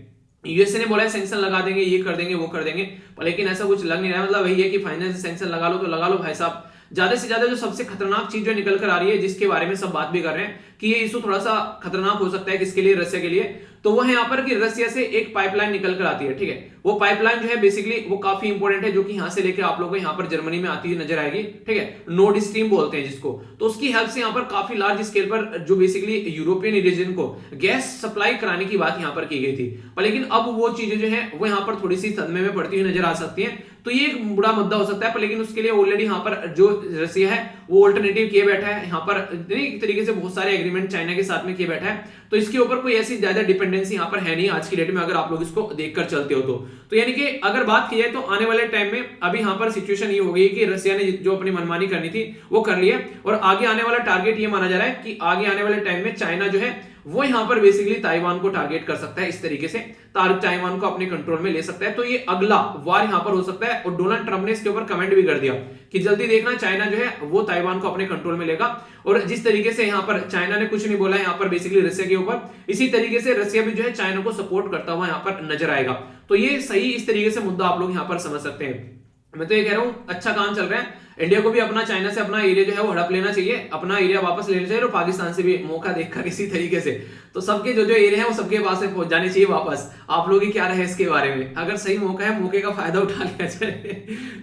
यूएसए ने बोला है सैंक्शन लगा देंगे, ये कर देंगे वो कर देंगे, पर लेकिन ऐसा कुछ लग नहीं रहा है। मतलब वही है कि फाइनेंस सैंक्शन लगा लो तो लगा लो भाई साहब। ज्यादा से ज्यादा जो सबसे खतरनाक चीज जो निकल कर आ रही है, जिसके बारे में सब बात भी कर रहे हैं कि ये इशू थोड़ा सा खतरनाक हो सकता है किसके लिए, रसिया के लिए, तो वो है यहाँ पर कि रसिया से एक पाइपलाइन निकल कर आती है, ठीक है। वो पाइपलाइन जो है बेसिकली वो काफी इंपॉर्टेंट है, जो कि यहाँ से लेकर आप लोगों को यहाँ पर जर्मनी में आती हुई नजर आएगी, ठीक है, नॉर्ड स्ट्रीम बोलते हैं जिसको। तो उसकी हेल्प से यहाँ पर काफी लार्ज स्केल पर जो बेसिकली यूरोपियन रीजन को गैस सप्लाई कराने की बात यहाँ पर की गई थी, पर लेकिन अब वो चीजें जो है वो यहाँ पर थोड़ी सी सदमे में पड़ती हुई नजर आ सकती है। तो ये एक बड़ा मुद्दा हो सकता है, पर लेकिन उसके लिए ऑलरेडी यहाँ पर जो रसिया है वो ऑल्टरनेटिव किए बैठा है, यहाँ पर एक तरीके से बहुत सारे एग्रीमेंट चाइना के साथ में किए बैठा है, तो इसके ऊपर कोई ऐसी ज्यादा डिपेंडेंसी यहाँ पर है नहीं आज की डेट में, अगर आप लोग इसको देखकर चलते हो तो यानी कि अगर बात की जाए तो आने वाले टाइम में अभी यहाँ पर सिचुएशन ये हो गई कि रसिया ने जो अपनी मनमानी करनी थी वो कर ली है, और आगे आने वाला टारगेट ये माना जा रहा है कि आगे आने वाले टाइम में चाइना जो है वो यहाँ पर बेसिकली ताइवान को टारगेट कर सकता है, इस तरीके से ताइवान को अपने कंट्रोल में ले सकता है। तो ये अगला वार यहाँ पर हो सकता है, और डोनाल्ड ट्रंप ने इसके ऊपर कमेंट भी कर दिया कि जल्दी देखना चाइना जो है वो ताइवान को अपने कंट्रोल में लेगा। और जिस तरीके से यहाँ पर चाइना ने कुछ नहीं बोला है यहाँ पर बेसिकली रसिया के ऊपर, इसी तरीके से रसिया भी जो है चाइना को सपोर्ट करता हुआ यहाँ पर नजर आएगा। तो ये सही इस तरीके से मुद्दा आप लोग यहाँ पर समझ सकते हैं। मैं तो ये कह रहा हूं अच्छा काम चल रहा है, इंडिया को भी अपना चाइना से अपना एरिया जो है वो हड़प लेना चाहिए, अपना एरिया वापस लेना चाहिए, और पाकिस्तान से भी मौका देखकर इसी तरीके से तो सबके जो एरिया है वो सबके पास में पहुंच जाने चाहिए वापस। आप लोग की क्या रहे इसके बारे में, अगर सही मौका है मौके का फायदा उठा लिया जाए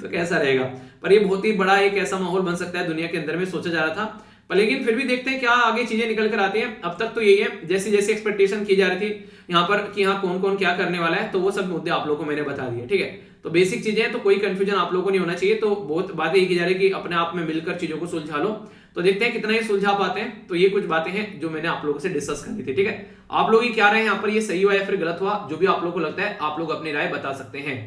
तो कैसा रहेगा। पर ये बहुत ही बड़ा एक ऐसा माहौल बन सकता है दुनिया के अंदर में, सोचा जा रहा था पर लेकिन फिर भी देखते हैं क्या आगे चीजें निकल कर आती हैं। अब तक तो यही है, जैसी जैसी एक्सपेक्टेशन की जा रही थी यहाँ पर कि हाँ कौन कौन क्या करने वाला है, तो वो सब मुद्दे आप लोगों को मैंने बता दिए, ठीक है। तो बेसिक चीजें हैं, तो कोई कंफ्यूजन आप लोगों को नहीं होना चाहिए। तो बहुत बातें ये की जा रही है कि अपने आप में मिलकर चीजों को सुलझा लो, तो देखते हैं कितना ये सुलझा पाते हैं। तो ये कुछ बातें हैं जो मैंने आप लोगों से डिस्कस करनी थी, ठीक है। आप लोग क्या रहे हैं यहाँ पर, ये सही हुआ या फिर गलत हुआ, जो भी आप लोगों को लगता है आप लोग अपनी राय बता सकते हैं।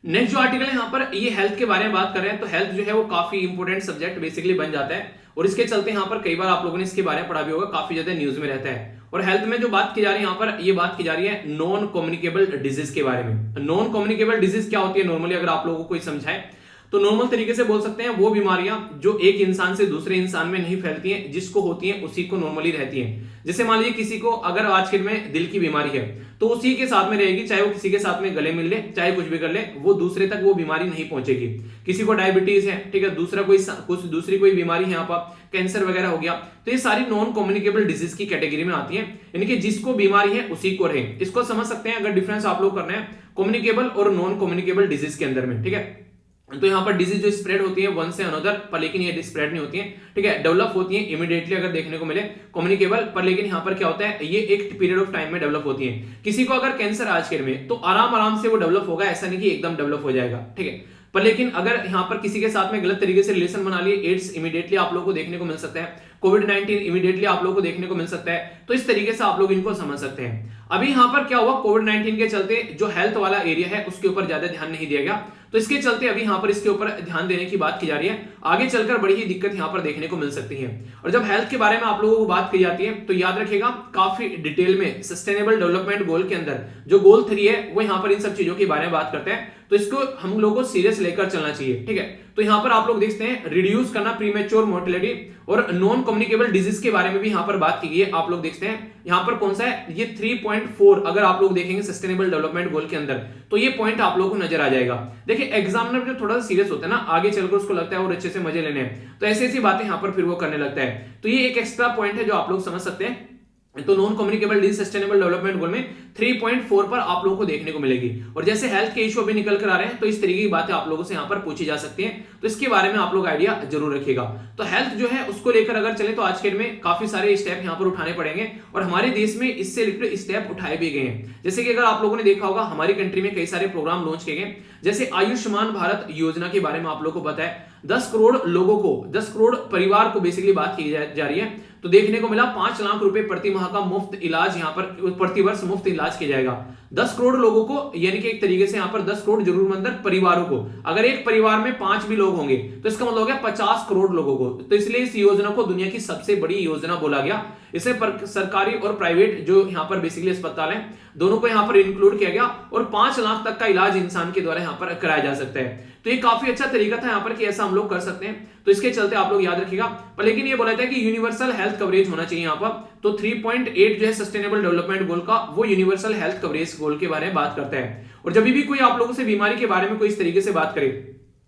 नेक्स्ट जो आर्टिकल है यहाँ पर, ये हेल्थ के बारे में बात कर रहे हैं। तो हेल्थ जो है वो काफी इंपोर्टेंट सब्जेक्ट बेसिकली बन जाता है, और इसके चलते यहाँ पर कई बार आप लोगों ने इसके बारे में पढ़ा भी होगा, काफी ज्यादा न्यूज में रहता है। और हेल्थ में जो बात की जा रही है यहाँ पर, ये बात की जा रही है नॉन कम्युनिकेबल डिजीज के बारे में। नॉन कम्युनिकेबल डिजीज क्या होती है नॉर्मली, अगर आप लोगों को कोई समझाए तो नॉर्मल तरीके से बोल सकते हैं वो बीमारियां जो एक इंसान से दूसरे इंसान में नहीं फैलती हैं, जिसको होती हैं उसी को नॉर्मली रहती हैं। जैसे मान लीजिए किसी को अगर आज के में दिल की बीमारी है, तो उसी के साथ में रहेगी, चाहे वो किसी के साथ में गले मिल ले, चाहे कुछ भी कर ले, वो दूसरे तक वो बीमारी नहीं पहुंचेगी। किसी को डायबिटीज है, ठीक है, दूसरा कुछ दूसरी कोई बीमारी है, यहाँ पर कैंसर वगैरह हो गया, तो ये सारी नॉन कम्युनिकेबल डिजीज की कैटेगरी में आती है, यानी कि जिसको बीमारी है उसी को रहे। इसको समझ सकते हैं अगर डिफरेंस आप लोग करना है कम्युनिकेबल और नॉन कम्युनिकेबल डिजीज के अंदर में, ठीक है। तो यहाँ पर डिजीज जो स्प्रेड होती है वन से अनदर, पर लेकिन ये स्प्रेड नहीं होती है, ठीक है, डेवलप होती है इमीडिएटली अगर देखने को मिले कम्युनिकेबल, पर लेकिन यहाँ पर क्या होता है ये एक पीरियड ऑफ टाइम में डेवलप होती है। किसी को अगर कैंसर आज के में, तो आराम आराम से वो डेवलप होगा, ऐसा नहीं कि एकदम डेवलप हो जाएगा, ठीक है। पर लेकिन अगर यहाँ पर किसी के साथ में गलत तरीके से रिलेशन बना लिए, एड्स इमीडिएटली आप लोगों को देखने को मिल सकता है, कोविड-19 इमीडिएटली आप लोगों को देखने को मिल सकता है। तो इस तरीके से आप लोग इनको समझ सकते हैं। अभी यहाँ पर क्या हुआ, कोविड-19 के चलते जो हेल्थ वाला एरिया है उसके ऊपर ज्यादा ध्यान नहीं दिया गया, तो इसके चलते अभी यहाँ पर इसके ऊपर ध्यान देने की बात की जा रही है। आगे चलकर बड़ी ही दिक्कत यहाँ पर देखने को मिल सकती है। और जब हेल्थ के बारे में आप लोगों को बात की जाती है, तो याद रखिएगा काफी डिटेल में सस्टेनेबल डेवलपमेंट गोल के अंदर जो गोल 3 है वो यहाँ पर इन सब चीजों के बारे में बात करते हैं। तो इसको हम लोगों को सीरियस लेकर चलना चाहिए, ठीक है। तो यहाँ पर आप लोग देखते हैं रिड्यूस करना प्रीमेच्योर मोर्टेलिटी और नॉन कम्युनिकेबल डिजीज के बारे में भी यहाँ पर बात की गई है। आप लोग देखते हैं यहाँ पर कौन सा है, ये 3.4 अगर आप लोग देखेंगे सस्टेनेबल डेवलपमेंट गोल के अंदर, तो ये पॉइंट आप लोगों को नजर आ जाएगा। देखिए एग्जामिनर जो थोड़ा सा सीरियस होता है ना, आगे चलकर उसको लगता है और अच्छे से मजे लेने हैं, तो ऐसी ऐसी बातें यहाँ पर फिर वो करने लगता है। तो ये एक एक्स्ट्रा पॉइंट है जो आप लोग समझ सकते हैं। तो non communicable disease sustainable development goal में 3.4 पर आप लोगों को देखने को मिलेगी। और जैसे हेल्थ के इशू अभी निकल कर आ रहे हैं, तो इस तरीके की बातें आप लोगों से यहाँ पर पूछी जा सकती हैं, तो इसके बारे में आप लोग आइडिया जरूर रखिएगा। तो हेल्थ जो है उसको लेकर अगर चले तो आज के दिन में काफी सारे स्टेप यहाँ पर उठाने पड़ेंगे, और हमारे देश में इससे रिलेटेड स्टेप उठाए भी गए हैं। जैसे कि अगर आप लोगों ने देखा होगा हमारी कंट्री में कई सारे प्रोग्राम लॉन्च किए गए, जैसे आयुष्मान भारत योजना के बारे में आप लोगों को पता है 10 करोड़ लोगों को, 10 करोड़ परिवार को बेसिकली बात की जा रही है। तो देखने को मिला 5 लाख रुपए प्रति माह का मुफ्त इलाज यहाँ पर प्रतिवर्ष मुफ्त इलाज किया जाएगा 10 करोड़ लोगों को, यानी कि एक तरीके से यहाँ पर 10 करोड़ जरूरतमंद परिवारों को। अगर एक परिवार में 5 भी लोग होंगे तो इसका मतलब हो गया 50 करोड़ लोगों को। तो इसलिए इस योजना को दुनिया की सबसे बड़ी योजना बोला गया। इसे सरकारी और प्राइवेट जो यहाँ पर बेसिकली अस्पताल है दोनों को यहाँ पर इंक्लूड किया गया, और 5 लाख तक का इलाज इंसान के द्वारा यहाँ पर कराया जा सकता है। तो ये काफी अच्छा तरीका था यहाँ पर कि ऐसा हम लोग कर सकते हैं, तो इसके चलते आप लोग याद रखिएगा। पर लेकिन ये बोला था कि यूनिवर्सल हेल्थ कवरेज होना चाहिए यहाँ पर। तो 3.8 जो है सस्टेनेबल डेवलपमेंट गोल का, वो यूनिवर्सल हेल्थ कवरेज गोल के बारे में बात करता है। और जब भी कोई आप लोगों से बीमारी के बारे में कोई इस तरीके से बात करे,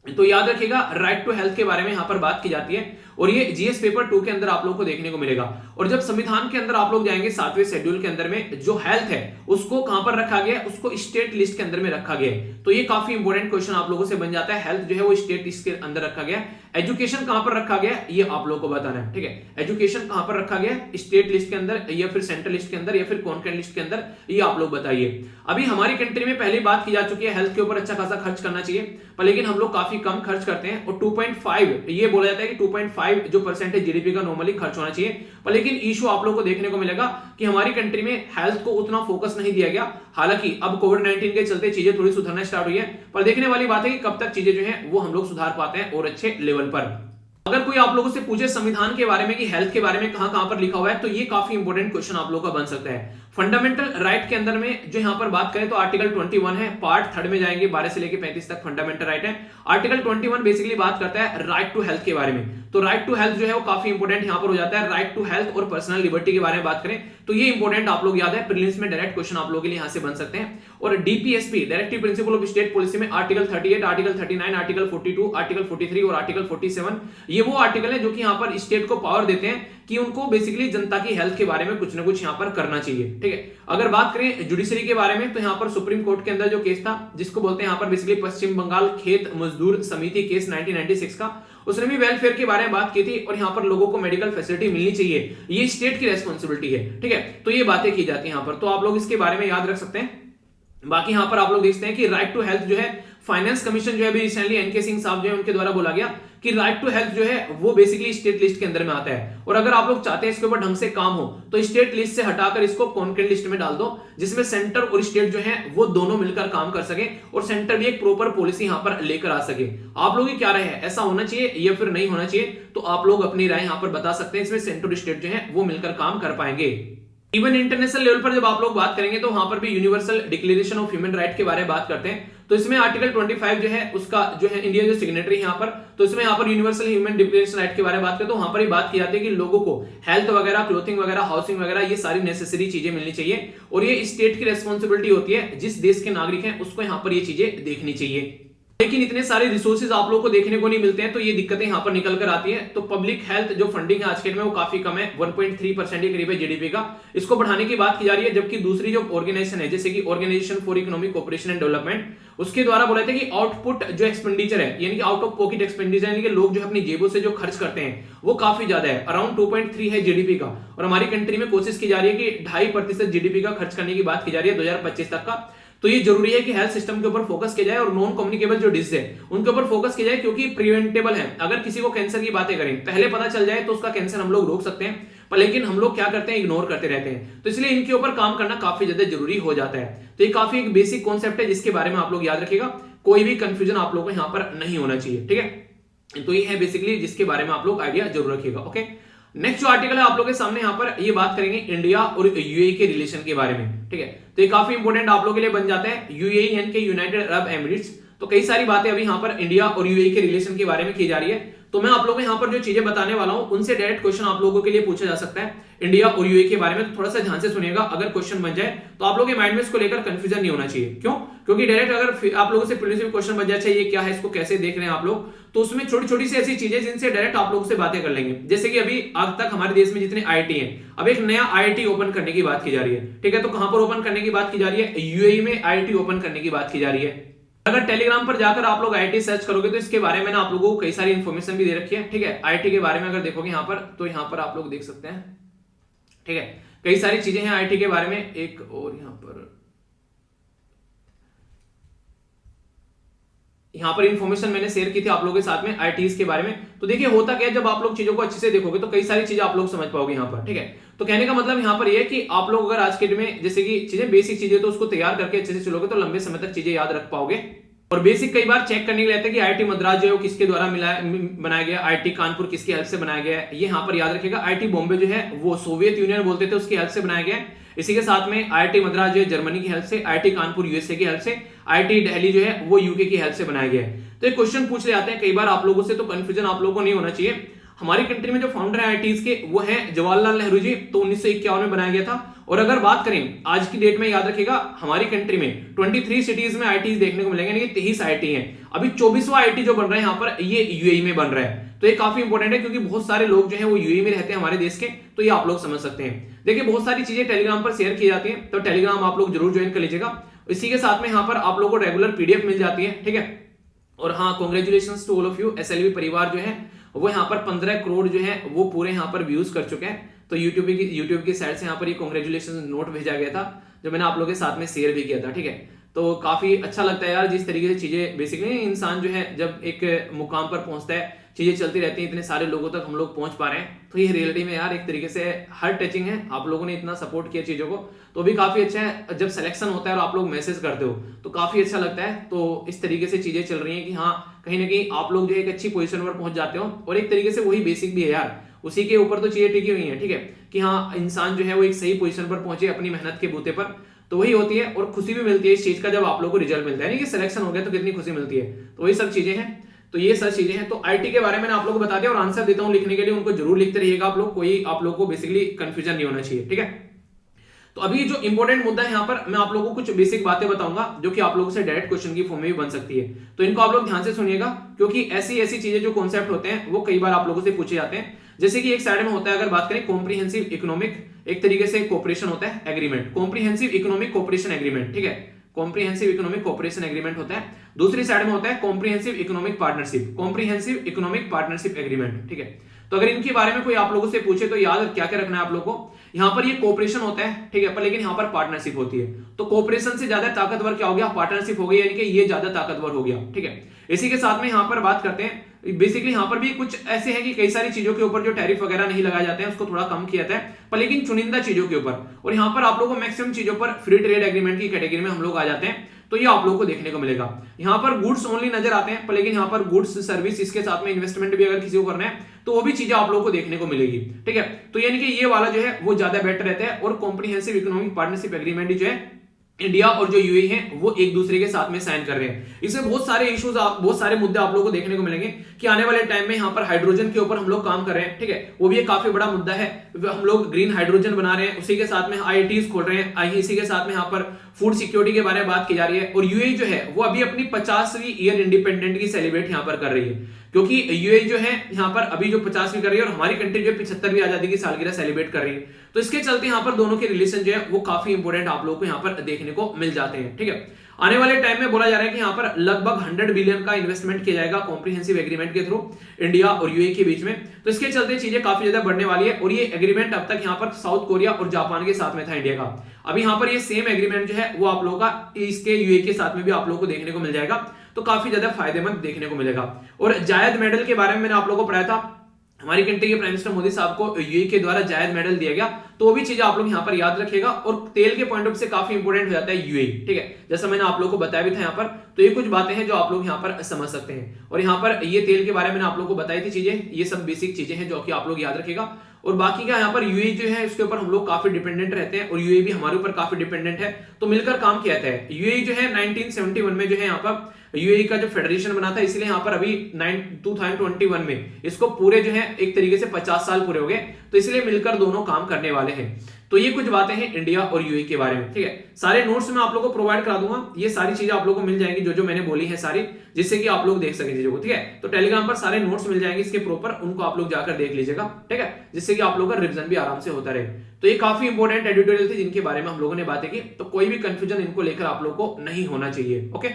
तो याद रखिएगा राइट टू हेल्थ के बारे में यहाँ पर बात की जाती है, और ये जीएस पेपर 2 के अंदर आप लोगों को देखने को मिलेगा। और जब संविधान के अंदर आप लोग जाएंगे 7वें शेड्यूल के अंदर में जो हेल्थ है उसको कहां पर रखा गया है, उसको स्टेट लिस्ट के अंदर में रखा गया है। तो ये काफी इंपॉर्टेंट क्वेश्चन आप लोगों से बन जाता है, हेल्थ जो है वो स्टेट लिस्ट के अंदर रखा गया है। एजुकेशन कहां पर रखा गया है ये आप लोगों को बताना है, ठीक है। एजुकेशन कहां पर रखा गया है, स्टेट लिस्ट के अंदर या फिर सेंट्रल लिस्ट के अंदर या फिर कॉन्करेंट लिस्ट के अंदर, ये आप लोग बताइए। अभी हमारी कंट्री में पहले बात की जा चुकी है हेल्थ के ऊपर अच्छा खासा खर्च करना चाहिए, पर लेकिन हम लोग काफी कम खर्च करते हैं। और 2.5 ये बोला जाता है कि 2.5 जो परसेंटेज जीडीपी का नॉर्मली खर्च होना चाहिए, पर लेकिन इशू आप लोग को देखने को मिलेगा कि हमारी कंट्री में हेल्थ को उतना फोकस नहीं दिया गया। हालांकि अब कोविड-19 के चलते चीजें थोड़ी सुधरना स्टार्ट हुई है, पर देखने वाली बात है कि कब तक चीजें जो है वो हम लोग सुधार पाते हैं और अच्छे लेवल पर। अगर कोई आप लोगों से पूछे संविधान के बारे में कि हेल्थ के बारे में कहां पर लिखा हुआ है, तो ये काफी इंपॉर्टेंट क्वेश्चन आप लोगों का बन सकता है। फंडामेंटल राइट के अंदर में जो यहां पर बात करें तो आर्टिकल 21 है, पार्ट 3 में जाएंगे 12 से लेकर 35 तक फंडामेंटल राइट है। आर्टिकल 21 बेसिकली बात करता है राइट टू हेल्थ के बारे में। तो राइट टू हेल्थ जो है वो काफी इंपॉर्टेंट यहां पर हो जाता है। राइट टू हेल्थ और पर्सनल लिबर्टी के बारे में बात करें तो ये इंपॉर्टेंट आप लोग याद है, प्रीलिम्स में डायरेक्ट क्वेश्चन आप लोगों के लिए यहां से बन सकते हैं। और DPSP directive principle of state policy में आर्टिकल 38, आर्टिकल 39, आर्टिकल 42, आर्टिकल 43 और आर्टिकल 47 ये वो आर्टिकल है जो कि यहां पर स्टेट को पावर देते हैं कि उनको बेसिकली जनता की हेल्थ के बारे में कुछ ना कुछ यहां पर करना चाहिए, ठीक है। अगर बात करें जुडिशरी के बारे में तो यहां पर सुप्रीम कोर्ट के अंदर जो केस था जिसको बोलते हैं यहां पर बेसिकली पश्चिम बंगाल खेत मजदूर समिति केस 1996 का, उसने भी वेलफेयर के बारे में बात की थी और यहाँ पर लोगों को मेडिकल फैसिलिटी मिलनी चाहिए, ये स्टेट की रेस्पॉन्सिबिलिटी है, ठीक है। तो ये बातें की जाती है यहाँ पर, तो आप लोग इसके बारे में याद रख सकते हैं। बाकी यहाँ पर आप लोग देखते हैं कि राइट टू हेल्थ जो है फाइनेंस कमीशन जो है अभी रिसेंटली एनके सिंह साहब जो है उनके द्वारा बोला गया कि राइट टू हेल्थ जो है वो बेसिकली स्टेट लिस्ट के अंदर में आता है, और अगर आप लोग चाहते हैं इसके ऊपर ढंग से काम हो तो स्टेट लिस्ट से हटाकर इसको कॉन्करेंट लिस्ट में डाल दो, जिसमें सेंटर और स्टेट जो है वो दोनों मिलकर काम कर सके और सेंटर भी एक प्रॉपर पॉलिसी यहाँ पर लेकर आ सके। आप लोगों की क्या राय है, ऐसा होना चाहिए या फिर नहीं होना चाहिए? तो आप लोग अपनी राय यहाँ पर बता सकते हैं, इसमें सेंटर और स्टेट जो है वो मिलकर काम कर पाएंगे। इवन इंटरनेशनल लेवल पर जब आप लोग बात करेंगे तो वहां पर भी universal declaration of human right के बारे में बात करते हैं, तो इसमें आर्टिकल 25 जो है उसका जो है इंडिया जो सिग्नेटरी है यहाँ पर, तो इसमें यहाँ पर यूनिवर्सल ह्यूमन डिक्लेरेशन राइट के बारे में बात करते हैं, तो वहां पर ही बात की जाती है कि लोगों को हेल्थ वगैरह, क्लोथिंग वगैरह, हाउसिंग वगैरह, ये सारी नेसेसरी चीजें मिलनी चाहिए और ये स्टेट की रेस्पॉन्सिबिलिटी होती है, जिस देश के नागरिक हैं उसको यहाँ पर ये चीजें देखनी चाहिए। लेकिन इतने सारे रिसोर्सेज आप लोगों को देखने को नहीं मिलते हैं, तो ये दिक्कतें यहाँ पर निकल कर आती हैं। तो पब्लिक हेल्थ जो फंडिंग है आज के में वो काफी कम है, 1.3% के करीब है जीडीपी का, इसको बढ़ाने की बात की जा रही है। जबकि दूसरी जो ऑर्गेनाइजेशन है जैसे कि organization for economic cooperation and development, उसके द्वारा बोला था कि आउटपुट जो एक्सपेंडिचर है यानी कि आउट ऑफ पॉकेट एक्सपेंडिचर यानी कि लोग जो अपनी जेबों से जो खर्च करते हैं वो काफी ज्यादा है, अराउंड 2.3 है जीडीपी का, और हमारी कंट्री में कोशिश की जा रही है कि 2.5% जीडीपी का खर्च करने की बात की जा रही है 2025 तक का। तो ये जरूरी है कि हेल्थ सिस्टम के ऊपर फोकस किया जाए और नॉन कम्युनिकेबल जो डिजीज है उनके ऊपर फोकस किया जाए, क्योंकि प्रिवेंटेबल है। अगर किसी को कैंसर की बातें करें, पहले पता चल जाए तो उसका कैंसर हम लोग रोक सकते हैं, पर लेकिन हम लोग क्या करते हैं, इग्नोर करते रहते हैं। तो इसलिए इनके ऊपर काम करना काफी ज्यादा जरूरी हो जाता है। तो ये काफी एक बेसिक कॉन्सेप्ट है जिसके बारे में आप लोग याद रखिएगा, कोई भी कंफ्यूजन आप लोगों को यहाँ पर नहीं होना चाहिए, ठीक है। तो ये है बेसिकली जिसके बारे में आप लोग आइडिया जरूर रखिएगा। ओके, नेक्स्ट जो आर्टिकल है आप लोगों के सामने यहाँ पर ये बात करेंगे इंडिया और यूएई के रिलेशन के बारे में, ठीक है। तो ये काफी इंपॉर्टेंट आप लोगों के लिए बन जाता है, यूएई यानी कि यूनाइटेड अरब एमिरेट्स। तो कई सारी बातें अभी यहाँ पर इंडिया और यूएई के रिलेशन के बारे में की जा रही है, तो मैं आप लोगों को यहाँ पर जो चीजें बताने वाला हूं उनसे डायरेक्ट क्वेश्चन आप लोगों के लिए पूछा जा सकता है इंडिया और यूएई के बारे में। तो थोड़ा सा ध्यान से सुनिएगा, अगर क्वेश्चन बन जाए तो आप लोगों के माइंड में इसको लेकर कंफ्यूजन नहीं होना चाहिए। क्यों? क्योंकि डायरेक्ट अगर आप लोगों से प्रीवियस क्वेश्चन बन जाए ये क्या है, इसको कैसे देख रहे हैं आप लोग, तो उसमें छोटी छोटी सी ऐसी चीजें जिनसे डायरेक्ट आप लोगों से बातें कर लेंगे। जैसे कि अभी आज तक हमारे देश में जितने आईआईटी हैं, अब एक नया आईआईटी ओपन करने की बात की जा रही है, ठीक है। तो कहां पर ओपन करने की बात की जा रही है? यूएई में आईआईटी ओपन करने की बात की जा रही है। अगर टेलीग्राम पर जाकर आप लोग आईआईटी सर्च करोगे तो इसके बारे में ना आप लोगों को कई सारी इंफॉर्मेशन भी दे रखी है, ठीक है। आईआईटी के बारे में अगर देखोगे यहाँ पर तो यहाँ पर आप लोग देख सकते हैं, ठीक है, कई सारी चीजें हैं आईआईटी के बारे में। एक और यहाँ पर इंफॉर्मेशन मैंने शेयर की थी आप लोगों के साथ में आईआईटीज के बारे में। तो देखिए होता क्या है, जब आप लोग चीजों को अच्छे से देखोगे तो कई सारी चीजें आप लोग समझ पाओगे यहाँ पर, ठीक है। तो कहने का मतलब यहाँ पर यह है कि आप लोग अगर आज के डेट में जैसे कि चीजें बेसिक चीजें तो उसको तैयार करके अच्छे से चलोगे तो लंबे समय तक चीजें याद रख पाओगे। और बेसिक कई बार चेक करने के लिए रहता है कि आईआईटी मद्रास जो है वो किसके द्वारा बनाया गया, आईआईटी कानपुर किसकी हेल्प से बनाया गया है, ये यहाँ पर याद रखिएगा। आईआईटी बॉम्बे जो है वो सोवियत यूनियन बोलते थे उसकी हेल्प से बनाया गया है। इसी के साथ में आईआईटी मद्रास जो है जर्मनी की हेल्प से, आईआईटी कानपुर यूएसए की हेल्प से, आईआईटी दिल्ली जो है वो यूके की हेल्प से बनाया गया है। तो एक क्वेश्चन पूछ ले जाते हैं कई बार आप लोगों से, तो कंफ्यूजन आप लोगों को नहीं होना चाहिए। हमारी कंट्री में जो फाउंडर है आईआईटीज के वो है जवाहरलाल नेहरू जी, तो 1951 में बनाया गया था। और अगर बात करें आज की डेट में, याद रखिएगा हमारी कंट्री में 23 सिटीज में आईआईटीज देखने को मिलेंगे, यानी कि 23 आईआईटी हैं। अभी 24वां आईआईटी जो बन रहा है यहाँ पर ये यूएई में बन रहा है। तो ये काफी इंपॉर्टेंट है क्योंकि बहुत सारे लोग जो है वो यूएई में रहते हैं हमारे देश के, तो ये आप लोग समझ सकते हैं। देखिए बहुत सारी चीजें टेलीग्राम पर शेयर की जाती हैं, तो टेलीग्राम आप लोग जरूर ज्वाइन कर लीजिएगा। इसी के साथ में यहाँ पर आप लोगों को रेगुलर पीडीएफ मिल जाती है, ठीक है। और हाँ, congratulations to all of you, SLV परिवार जो है वो यहाँ पर 15 करोड़ जो है वो पूरे यहाँ पर व्यूज कर चुके हैं। तो यूट्यूब की साइड से यहाँ पर ये कांग्रेचुलेशंस नोट भेजा गया था जो मैंने आप लोगों के साथ में शेयर भी किया था, ठीक है। तो काफी अच्छा लगता है यार, जिस तरीके से चीजें बेसिकली इंसान जो है जब एक मुकाम पर पहुंचता है, चीजें चलती रहती हैं, इतने सारे लोगों तक हम लोग पहुंच पा रहे हैं, तो ये रियलिटी में यार एक तरीके से हार्ट टचिंग है। आप लोगों ने इतना सपोर्ट किया चीजों को, तो भी काफी अच्छा है। जब सिलेक्शन होता है और आप लोग मैसेज करते हो तो काफी अच्छा लगता है। तो इस तरीके से चीजें चल रही हैं कि हाँ कहीं ना कहीं आप लोग जो एक अच्छी पोजीशन पर पहुंच जाते हो, और एक तरीके से वही बेसिक भी है यार, उसी के ऊपर तो चीजें टिकी हुई हैं, ठीक है, कि हाँ इंसान जो है वो एक सही पोजीशन पर पहुंचे अपनी मेहनत के बूते पर, तो वही होती है। और खुशी भी मिलती है इस चीज का जब आप लोगों को रिजल्ट मिलता है, नहीं कि सिलेक्शन हो गया तो कितनी खुशी मिलती है। तो वही सब चीजें हैं, तो ये सब चीजें हैं। तो आईटी के बारे में आप लोगों को बता दिया और आंसर देता हूं लिखने के लिए, उनको जरूर लिखते रहिएगा आप लोग, कोई आप लोग को बेसिकली कंफ्यूजन नहीं होना चाहिए, ठीक है। तो अभी जो इंपॉर्टेंट मुद्दा है यहाँ पर मैं आप लोगों को कुछ बेसिक बातें बताऊंगा जो कि आप लोगों से डायरेक्ट क्वेश्चन की फॉर्म में भी बन सकती है, तो इनको आप लोग ध्यान से सुनिएगा, क्योंकि ऐसी ऐसी चीजें जो कॉन्सेप्ट होते हैं वो कई बार आप लोगों से पूछे जाते हैं। जैसे कि एक साइड में होता है, अगर बात करें कॉम्प्रिहेंसिव इकोनॉमिक, एक तरीके से कोऑपरेशन होता है agreement, comprehensive economic cooperation agreement, ठीक है। कॉम्प्रिहेंसिव इकोनॉमिक कोऑपरेशन एग्रीमेंट होता है, दूसरी साइड में होता है कॉम्प्रिहेंसिव इकोनॉमिक पार्टनरशिप एग्रीमेंट। ठीक है, तो अगर इनके बारे में कोई आप लोगों से पूछे तो याद क्या क्या रखना है आप लोगों को, यहां पर ये कोऑपरेशन होता है, ठीक है, पर लेकिन यहां पर पार्टनरशिप होती है। तो कोऑपरेशन से ज्यादा ताकतवर क्या हो गया, पार्टनरशिप हो गई, यानी कि ये ज्यादा ताकतवर हो गया। ठीक है, इसी के साथ में यहां पर बात करते हैं, बेसिकली यहां पर भी कुछ ऐसे है कि कई सारी चीजों के ऊपर जो टैरिफ वगैरह नहीं लगाए जाते हैं उसको थोड़ा कम किया जाता है, पर लेकिन चुनिंदा चीजों के ऊपर, और यहां पर आप लोगों को मैक्सिमम चीजों पर फ्री ट्रेड एग्रीमेंट की कैटेगरी में हम लोग आ जाते हैं। तो ये आप लोगों को देखने को मिलेगा। यहां पर गुड्स ओनली नजर आते हैं, पर लेकिन यहां पर गुड्स सर्विस इसके साथ में इन्वेस्टमेंट भी अगर किसी को करना है तो वो भी चीजें आप लोगों को देखने को मिलेगी। ठीक है, तो यानी कि ये वाला जो है वो ज्यादा बेटर रहता है, और कॉम्प्रिहेंसिव इकोनॉमिक पार्टनरशिप एग्रीमेंट जो है इंडिया और जो यूएई है वो एक दूसरे के साथ में साइन कर रहे हैं। इसमें बहुत सारे इश्यूज, बहुत सारे मुद्दे आप लोगों को देखने को मिलेंगे कि आने वाले टाइम में यहाँ पर हाइड्रोजन के ऊपर हम लोग काम कर रहे हैं। ठीक है, वो भी एक काफी बड़ा मुद्दा है, हम लोग ग्रीन हाइड्रोजन बना रहे हैं, उसी के साथ में आईआईटीज खोल रहे हैं, इसी के साथ में यहाँ पर फूड सिक्योरिटी के बारे में बात की जा रही है। और यूएई जो है वो अभी अपनी 50वीं ईयर इंडिपेंडेंट की सेलिब्रेट यहाँ पर कर रही है, क्योंकि यूएई जो है यहाँ पर अभी जो 50वीं कर रही है और हमारी कंट्री जो 75वीं आजादी की सालगिरह सेलिब्रेट कर रही है। तो इसके चलते यहाँ पर दोनों के रिलेशन जो है वो काफी इंपॉर्टेंट आप लोगों को यहाँ पर देखने को मिल जाते हैं। ठीक है, आने वाले टाइम में बोला जा रहा है कि यहाँ पर लगभग 100 बिलियन का इन्वेस्टमेंट किया जाएगा कॉम्प्रिहेंसिव एग्रीमेंट के थ्रू इंडिया और यूएई के बीच में। तो इसके चलते चीजें काफी ज्यादा बढ़ने वाली है, और ये एग्रीमेंट अब तक यहाँ पर साउथ कोरिया और जापान के साथ में था इंडिया का। अभी यहाँ पर ये सेम एग्रीमेंट जो है वो आप लोगों का इसके यूएई के साथ में भी आप लोगों को देखने को मिल जाएगा, तो काफी ज्यादा फायदेमंद देखने को मिलेगा। और जायद मेडल के बारे में मैंने आप लोगों को पढ़ाया था, हमारी कंट्री के प्राइम मिनिस्टर मोदी साहब को यूएई के द्वारा जायद मेडल दिया गया, तो वो भी चीजें आप लोग यहाँ पर याद रखिएगा। और तेल के पॉइंट ऑफ से काफी इंपोर्टेंट हो जाता है यूएई। ठीक है, जैसा मैंने आप लोगों को बताया भी था यहाँ पर, तो ये कुछ बातें हैं जो आप लोग यहाँ पर समझ सकते हैं। और यहाँ पर ये तेल के बारे में मैंने आप लोग को बताई थी चीजें, ये सब बेसिक चीजें हैं जो कि आप लोग याद रखिएगा। और बाकी का यहाँ पर यूएई जो है उसके ऊपर हम लोग काफी डिपेंडेंट रहते हैं, और यूएई भी हमारे ऊपर काफी डिपेंडेंट है, तो मिलकर काम किया जाता है। यूएई जो है 1971 में जो है यहाँ पर यूएई का जो फेडरेशन बना था, इसलिए यहाँ पर अभी 2021 में इसको पूरे जो है एक तरीके से 50 साल पूरे हो गए, तो इसलिए मिलकर दोनों काम करने वाले हैं। तो ये कुछ बातें हैं इंडिया और यूएई के बारे में। ठीक है, सारे नोट्स मैं आप लोगों को प्रोवाइड करा दूंगा, ये सारी चीजें आप लोगों को मिल जाएंगी जो जो मैंने बोली है सारी, जिससे कि आप लोग देख सकें चीजों को। ठीक है, तो टेलीग्राम पर सारे नोट्स मिल जाएंगे इसके प्रॉपर, उनको आप लोग जाकर देख लीजिएगा। ठीक है, जिससे कि आप लोगों का रिवीजन भी आराम से होता रहे। तो ये काफी इंपॉर्टेंट एडिटोरियल थे जिनके बारे में हम लोगों ने बातें की, तो कोई भी कंफ्यूजन इनको लेकर आप लोग को नहीं होना चाहिए। ओके,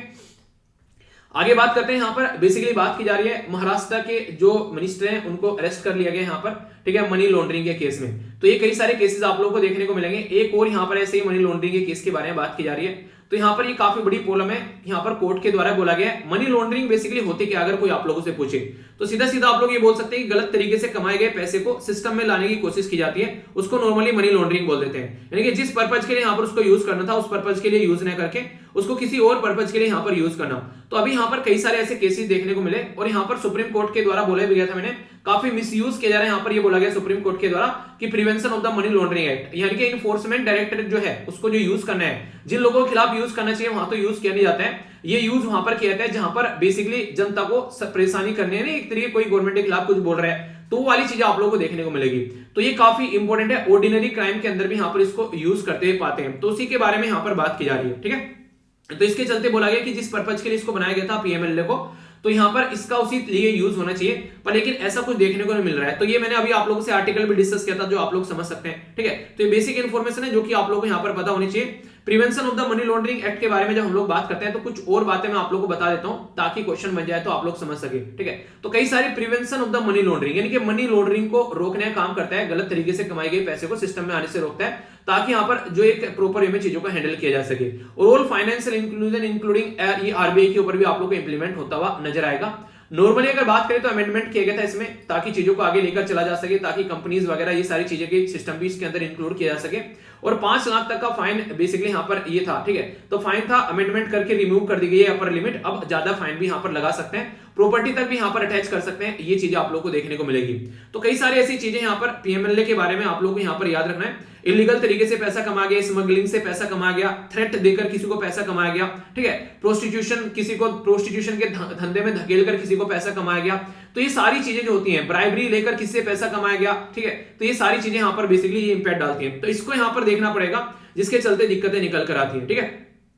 आगे बात करते हैं। यहाँ पर बेसिकली बात की जा रही है महाराष्ट्र के जो मिनिस्टर हैं उनको अरेस्ट कर लिया गया यहाँ पर, ठीक है, मनी लॉन्ड्रिंग के केस में। तो ये कई सारे केसेस आप लोगों को देखने को मिलेंगे। एक और यहाँ पर ऐसे ही मनी लॉन्ड्रिंग के केस के बारे में बात की जा रही है। तो यहाँ पर ये काफी बड़ी प्रॉब्लम है, यहाँ पर कोर्ट के द्वारा बोला गया है मनी लॉन्ड्रिंग बेसिकली होती क्या, अगर कोई आप लोगों से पूछे तो सीधा सीधा आप लोग ये बोल सकते हैं कि गलत तरीके से कमाए गए पैसे को सिस्टम में लाने की कोशिश की जाती है, उसको नॉर्मली मनी लॉन्ड्रिंग बोल देते हैं। यानी कि जिस पर्पज के लिए यहाँ पर उसको यूज करना था उस पर्पज के लिए यूज न करके उसको किसी और पर्पज के लिए यहाँ पर यूज करना। तो अभी यहाँ पर कई सारे ऐसे केसेस देखने को मिले, और यहाँ पर सुप्रीम कोर्ट के द्वारा बोला भी गया था, मैंने काफी मिसयूज किया जा रहा है। यहाँ पर ये बोला गया सुप्रीम कोर्ट के द्वारा कि prevention of the money laundering act, यानी कि इन्फोर्समेंट डायरेक्टरेट जो है उसको जो यूज करना है, जिन लोगों के खिलाफ यूज करना चाहिए वहां तो यूज किया नहीं जाता है, ये यूज वहां पर किया जाता है जहां पर बेसिकली जनता को परेशानी करने है, एक तरीके कोई गवर्नमेंट के खिलाफ कुछ बोल रहा है, तो वो वाली चीजें आप लोगों को देखने को मिलेगी। तो ये काफी इंपॉर्टेंट है, ऑर्डिनरी क्राइम के अंदर भी यहाँ पर इसको यूज करते हुए पाते हैं, तो उसी के बारे में यहाँ पर बात की जा रही है। ठीक है, तो इसके चलते बोला गया कि जिस पर्पज के लिए इसको बनाया गया था पीएमएलए को, तो यहाँ पर इसका उसी लिए यूज होना चाहिए, पर लेकिन ऐसा कुछ देखने को नहीं मिल रहा है। तो ये मैंने अभी आप लोगों से आर्टिकल भी डिस्कस किया था जो आप लोग समझ सकते हैं। ठीक है, तो ये बेसिक इन्फॉर्मेशन है जो कि आप लोगों को यहाँ पर पता होनी चाहिए। Prevention of the money laundering act के बारे में जब हम लोग बात करते हैं तो कुछ और बातें मैं आप लोगों को बता देता हूं ताकि क्वेश्चन बन जाए तो आप लोग समझ सके। ठीक है, तो कई सारी prevention of the money laundering, यानी कि मनी लॉन्ड्रिंग को रोकने का काम करता है, गलत तरीके से कमाई गई पैसे को सिस्टम में आने से रोकता है, ताकि यहाँ पर जो एक प्रॉपर वे में चीजों को हैंडल किया जा सके। और ऑल फाइनेंशियल इंक्लूजन इंक्लूडिंग ये आरबीआई के ऊपर भी आप लोग को इंप्लीमेंट होता हुआ नजर आएगा। नॉर्मली अगर बात करें तो अमेंडमेंट किया गया था इसमें, ताकि चीजों को आगे लेकर चला जा सके, ताकि कंपनीज वगैरह ये सारी चीजें के सिस्टम भी इसके अंदर इंक्लूड किया जा सके। और 5 लाख तक का फाइन बेसिकली यहाँ पर ये था। ठीक है, तो फाइन था, अमेंडमेंट करके रिमूव कर दी गई है अपर लिमिट, अब ज्यादा फाइन भी यहाँ पर लगा सकते हैं, प्रॉपर्टी तक भी यहाँ पर अटैच कर सकते हैं, ये चीजें आप लोग को देखने को मिलेगी। तो कई सारी ऐसी चीजें यहाँ पर पीएमएलए के बारे में आप लोग को यहाँ पर याद रखना है। इलीगल तरीके से पैसा कमा गया, स्मगलिंग से पैसा कमा गया, थ्रेट देकर किसी को पैसा कमाया गया, ठीक है, प्रोस्टिट्यूशन, किसी को प्रोस्टिट्यूशन के धंधे में धकेल कर किसी को पैसा कमाया गया, तो ये सारी चीजें जो होती हैं, ब्राइबरी लेकर किसी से पैसा कमाया गया, ठीक है, तो ये सारी चीजें यहाँ पर बेसिकली ये इंपैक्ट डालती हैं। तो इसको यहाँ पर देखना पड़ेगा, जिसके चलते दिक्कतें निकल कर आती हैं। ठीक है,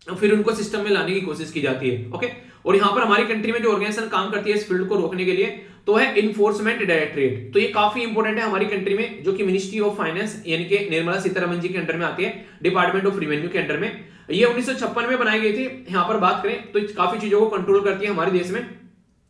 फिर उनको सिस्टम में लाने की कोशिश की जाती है। ओके, और यहाँ पर हमारी कंट्री में जो ऑर्गेनाइजेशन काम करती है इस फील्ड को रोकने के लिए, तो है इन्फोर्समेंट डायरेक्टरेट। तो ये काफी इंपॉर्टेंट है हमारी कंट्री में, जो कि मिनिस्ट्री ऑफ फाइनेंस यानी कि निर्मला सीतारमण जी के अंडर में आती है, डिपार्टमेंट ऑफ रेवेन्यू के अंडर में। ये 1956 में बनाई गई थी। यहाँ पर बात करें तो काफी चीजों को कंट्रोल करती है हमारे देश में।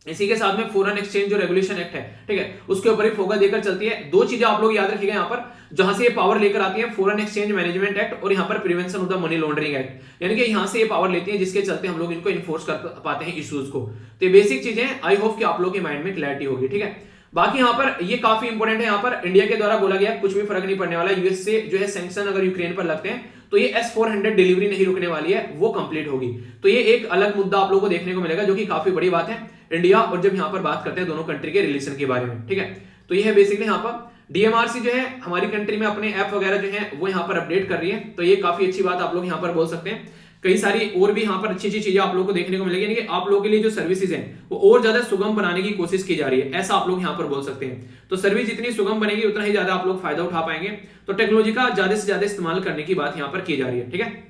इसी के साथ में फॉरेन एक्सचेंज जो रेगुलेशन एक्ट है, ठीक है, उसके ऊपर ही फोकस देकर चलती है। दो चीजें आप लोग याद रखिएगा यहाँ पर, जहां से ये पावर लेकर आती है, फॉरेन एक्सचेंज मैनेजमेंट एक्ट और यहाँ पर prevention of the money laundering act, यानी कि यहाँ से ये पावर लेती है जिसके चलते हम लोग इनको इन्फोर्स कर पाते हैं इश्यूज को। तो ये बेसिक चीजें, आई होप कि आप लोग के माइंड में क्लैरिटी होगी, ठीक है। बाकी यहाँ पर ये काफी इंपॉर्टेंट है, यहाँ पर इंडिया के द्वारा बोला गया कुछ भी फर्क नहीं पड़ने वाला, यूएस से जो है सैंक्शन अगर यूक्रेन पर लगते हैं तो ये S-400 डिलीवरी नहीं रुकने वाली है, वो कंप्लीट होगी। तो ये एक अलग मुद्दा आप लोगों को देखने को मिलेगा जो कि काफी बड़ी बात है इंडिया और जब यहाँ पर बात करते हैं दोनों कंट्री के रिलेशन के बारे में, ठीक है। तो ये है बेसिकली यहाँ पर DMRC जो है हमारी कंट्री में अपने ऐप वगैरह जो है वो यहाँ पर अपडेट कर रही है, तो ये काफी अच्छी बात आप लोग यहाँ पर बोल सकते हैं। कई सारी और भी यहाँ पर अच्छी अच्छी चीजें आप लोगों को देखने को मिलेगी, यानी कि आप लोगों के लिए जो सर्विसेज हैं वो और ज्यादा सुगम बनाने की कोशिश की जा रही है, ऐसा आप लोग यहाँ पर बोल सकते हैं। तो सर्विस जितनी सुगम बनेगी उतना ही ज्यादा आप लोग फायदा उठा पाएंगे। तो टेक्नोलॉजी का ज्यादा से ज्यादा इस्तेमाल करने की बात यहाँ पर की जा रही है, ठीक है।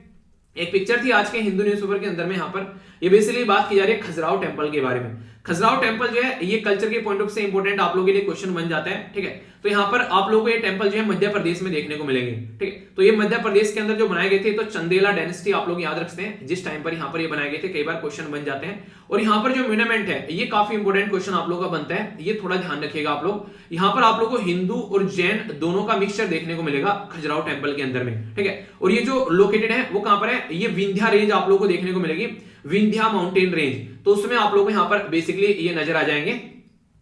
एक पिक्चर थी आज के हिंदू न्यूज़पेपर के अंदर में, यहाँ पर ये बेसिकली बात की जा रही है खजुराहो टेम्पल के बारे में। खजुराहो टेम्पल जो है ये कल्चर के पॉइंट ऑफ से इंपॉर्टेंट आप लोगों के लिए क्वेश्चन बन जाता है, ठीक है। तो यहाँ पर आप लोगों को ये टेम्पल जो है मध्य प्रदेश में देखने को मिलेंगे, ठीक है। तो ये मध्य प्रदेश के अंदर जो बनाए गए थे, तो चंदेला डायनेस्टी आप लोग याद रखते हैं जिस टाइम पर यहाँ पर ये बनाए गए थे, कई बार क्वेश्चन बन जाते हैं। और यहाँ पर जो मोन्यूमेंट है ये काफी इंपॉर्टेंट क्वेश्चन आप लोग का बनता है, ये थोड़ा ध्यान रखिएगा आप लोग। यहाँ पर आप लोग को हिंदू और जैन दोनों का मिक्सचर देखने को मिलेगा खजुराहो टेम्पल के अंदर में, ठीक है। और ये जो लोकेटेड है वो कहां पर है, ये विंध्या रेंज आप लोग को देखने को मिलेगी, विंध्या माउंटेन रेंज। तो उसमें आप लोग को यहाँ पर बेसिकली ये नजर आ जाएंगे।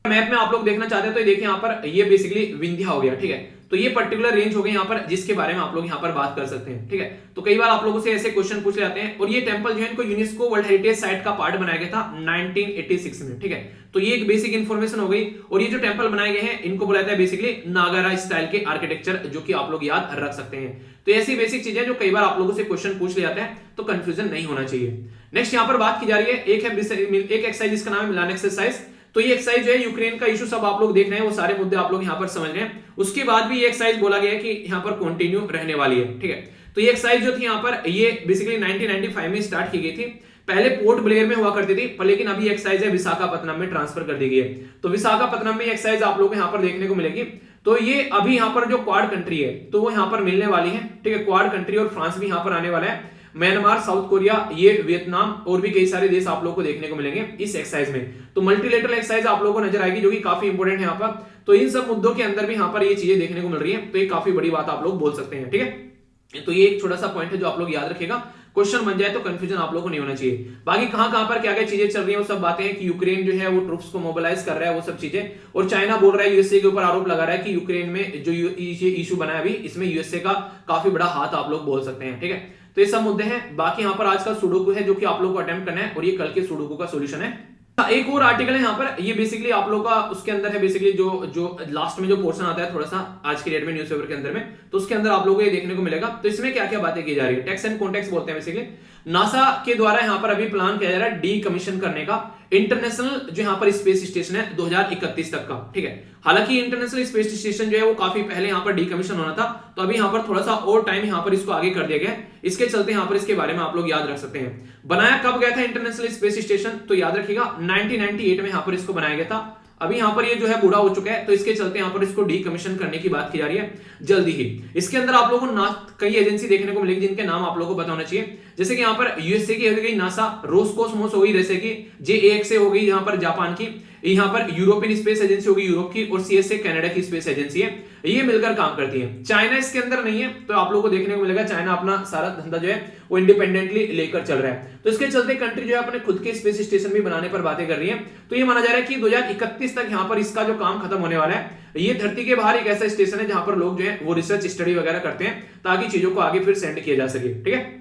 मैप में आप लोग देखना चाहते हैं तो ये देखिए यहाँ पर ये बेसिकली विंध्या हो गया, ठीक है। तो ये पर्टिकुलर रेंज हो गई यहाँ पर जिसके बारे में आप लोग यहाँ पर बात कर सकते हैं, ठीक है। तो कई बार आप लोगों से ऐसे क्वेश्चन पूछ जाते हैं। और ये टेंपल जो है इनको यूनेस्को वर्ल्ड हेरिटेज साइट का पार्ट बनाया गया था 1986 में, ठीक है। तो ये एक बेसिक इन्फॉर्मेशन हो गई। और ये जो टेंपल बनाए गए हैं इनको बुलाया है बेसिकली नागारा स्टाइल के आर्किटेक्चर, जो कि आप लोग याद रख सकते हैं। तो ऐसी बेसिक चीजें जो कई बार आप लोगों से क्वेश्चन पूछ ले जाते हैं, तो कंफ्यूजन नहीं होना चाहिए। नेक्स्ट यहाँ पर बात की जा रही है एक एक्सरसाइज जिसका नाम है मिलान एक्सरसाइज। तो ये एक्सरसाइज जो है यूक्रेन का इशू सब आप लोग देख रहे हैं, वो सारे मुद्दे आप लोग यहाँ पर समझ रहे हैं। उसके बाद भी ये एक्सरसाइज बोला गया है कि यहाँ पर कंटिन्यू रहने वाली है, ठीक है। तो ये एक्सरसाइज जो थी यहाँ पर ये बेसिकली 1995 में स्टार्ट की गई थी। पहले पोर्ट ब्लेयर में हुआ करती थी, पर लेकिन अभी एक्सरसाइज है विशाखापत्तनम में ट्रांसफर कर दी गई है। तो विशाखापत्तनम में एक्सरसाइज आप लोग को यहाँ पर देखने को मिलेगी। तो ये अभी यहाँ पर जो क्वाड कंट्री है तो वो यहाँ पर मिलने वाली है, ठीक है। क्वाड कंट्री और फ्रांस भी यहाँ पर आने वाला है, म्यांमार, साउथ कोरिया, ये वियतनाम और भी कई सारे देश आप लोगों को देखने को मिलेंगे इस एक्सरसाइज में। तो मल्टीलेटरल एक्सरसाइज आप लोगों को नजर आएगी जो कि काफी इंपॉर्टेंट है यहाँ पर। तो इन सब मुद्दों के अंदर भी यहाँ पर ये चीजें देखने को मिल रही है, तो ये काफी बड़ी बात आप लोग बोल सकते हैं, ठीक है। तो ये एक छोटा सा पॉइंट है जो आप लोग याद रखेगा, क्वेश्चन बन जाए तो कंफ्यूजन आप लोग को नहीं होना चाहिए। बाकी कहां पर क्या क्या चीजें चल रही हैं वो सब बातें हैं कि यूक्रेन जो है वो ट्रूप्स को मोबिलाइज कर रहा है, वो सब चीजें। और चाइना बोल रहा है, यूएसए के ऊपर आरोप लगा रहा है कि यूक्रेन में जो इशू बना है अभी, इसमें यूएसए का काफी बड़ा हाथ आप लोग बोल सकते हैं, ठीक है। तो ये सब मुद्दे हैं। बाकी यहाँ पर आज का सुडोकू है जो कि आप लोग को अटेम्प्ट करना है, और ये कल के सुडोकू का सोल्यूशन है। एक और आर्टिकल है यहाँ पर, ये बेसिकली आप लोग का उसके अंदर है बेसिकली जो लास्ट में जो पोर्शन आता है थोड़ा सा आज के डेट में न्यूज़पेपर के अंदर में, तो उसके अंदर आप लोगों को ये देखने को मिलेगा। तो इसमें क्या क्या बातें की जा रही है, टेक्स्ट एंड कॉन्टेक्स्ट बोलते हैं बेसिकली। नासा के द्वारा यहाँ पर अभी प्लान किया जा रहा है डीकमीशन करने का इंटरनेशनल जो यहाँ पर स्पेस स्टेशन है 2031 तक का, ठीक है। हालांकि इंटरनेशनल स्पेस स्टेशन जो है वो काफी पहले यहाँ पर डीकमीशन होना था, तो अभी यहाँ पर थोड़ा सा और टाइम यहाँ पर इसको आगे कर दिया गया। इसके चलते यहाँ पर इसके बारे में आप लोग याद रख सकते हैं। बनाया कब गया था इंटरनेशनल स्पेस स्टेशन, तो याद रखिएगा 1998 में यहाँ पर इसको बनाया गया था। अभी यहाँ पर ये जो है बूढ़ा हो चुका है, तो इसके चलते यहाँ पर इसको डीकमीशन करने की बात की जा रही है जल्दी ही। इसके अंदर आप लोगों को कई एजेंसी देखने को मिलेगी जिनके नाम आप लोगों को पता होना चाहिए, जैसे कि यहाँ पर यूएसए की हो गई नासा, रोस्कोसमोस हो गई रशिया की, जेएक्सए हो गई यहाँ पर जापान की, यहाँ पर यूरोपियन स्पेस एजेंसी होगी यूरोप की, और सीएसए कनाडा की स्पेस एजेंसी है, ये मिलकर काम करती है। चाइना इसके अंदर नहीं है, तो आप लोगों को देखने को मिलेगा चाइना अपना सारा धंधा जो है वो इंडिपेंडेंटली लेकर चल रहा है। तो इसके चलते कंट्री जो है अपने खुद के स्पेस स्टेशन भी बनाने पर बातें कर रही है। तो ये माना जा रहा है कि 2031 तक यहाँ पर इसका जो काम खत्म होने वाला है। ये धरती के बाहर एक ऐसा स्टेशन है जहां पर लोग जो है वो रिसर्च स्टडी वगैरह करते हैं ताकि चीजों को आगे फिर सेंड किया जा सके, ठीक है।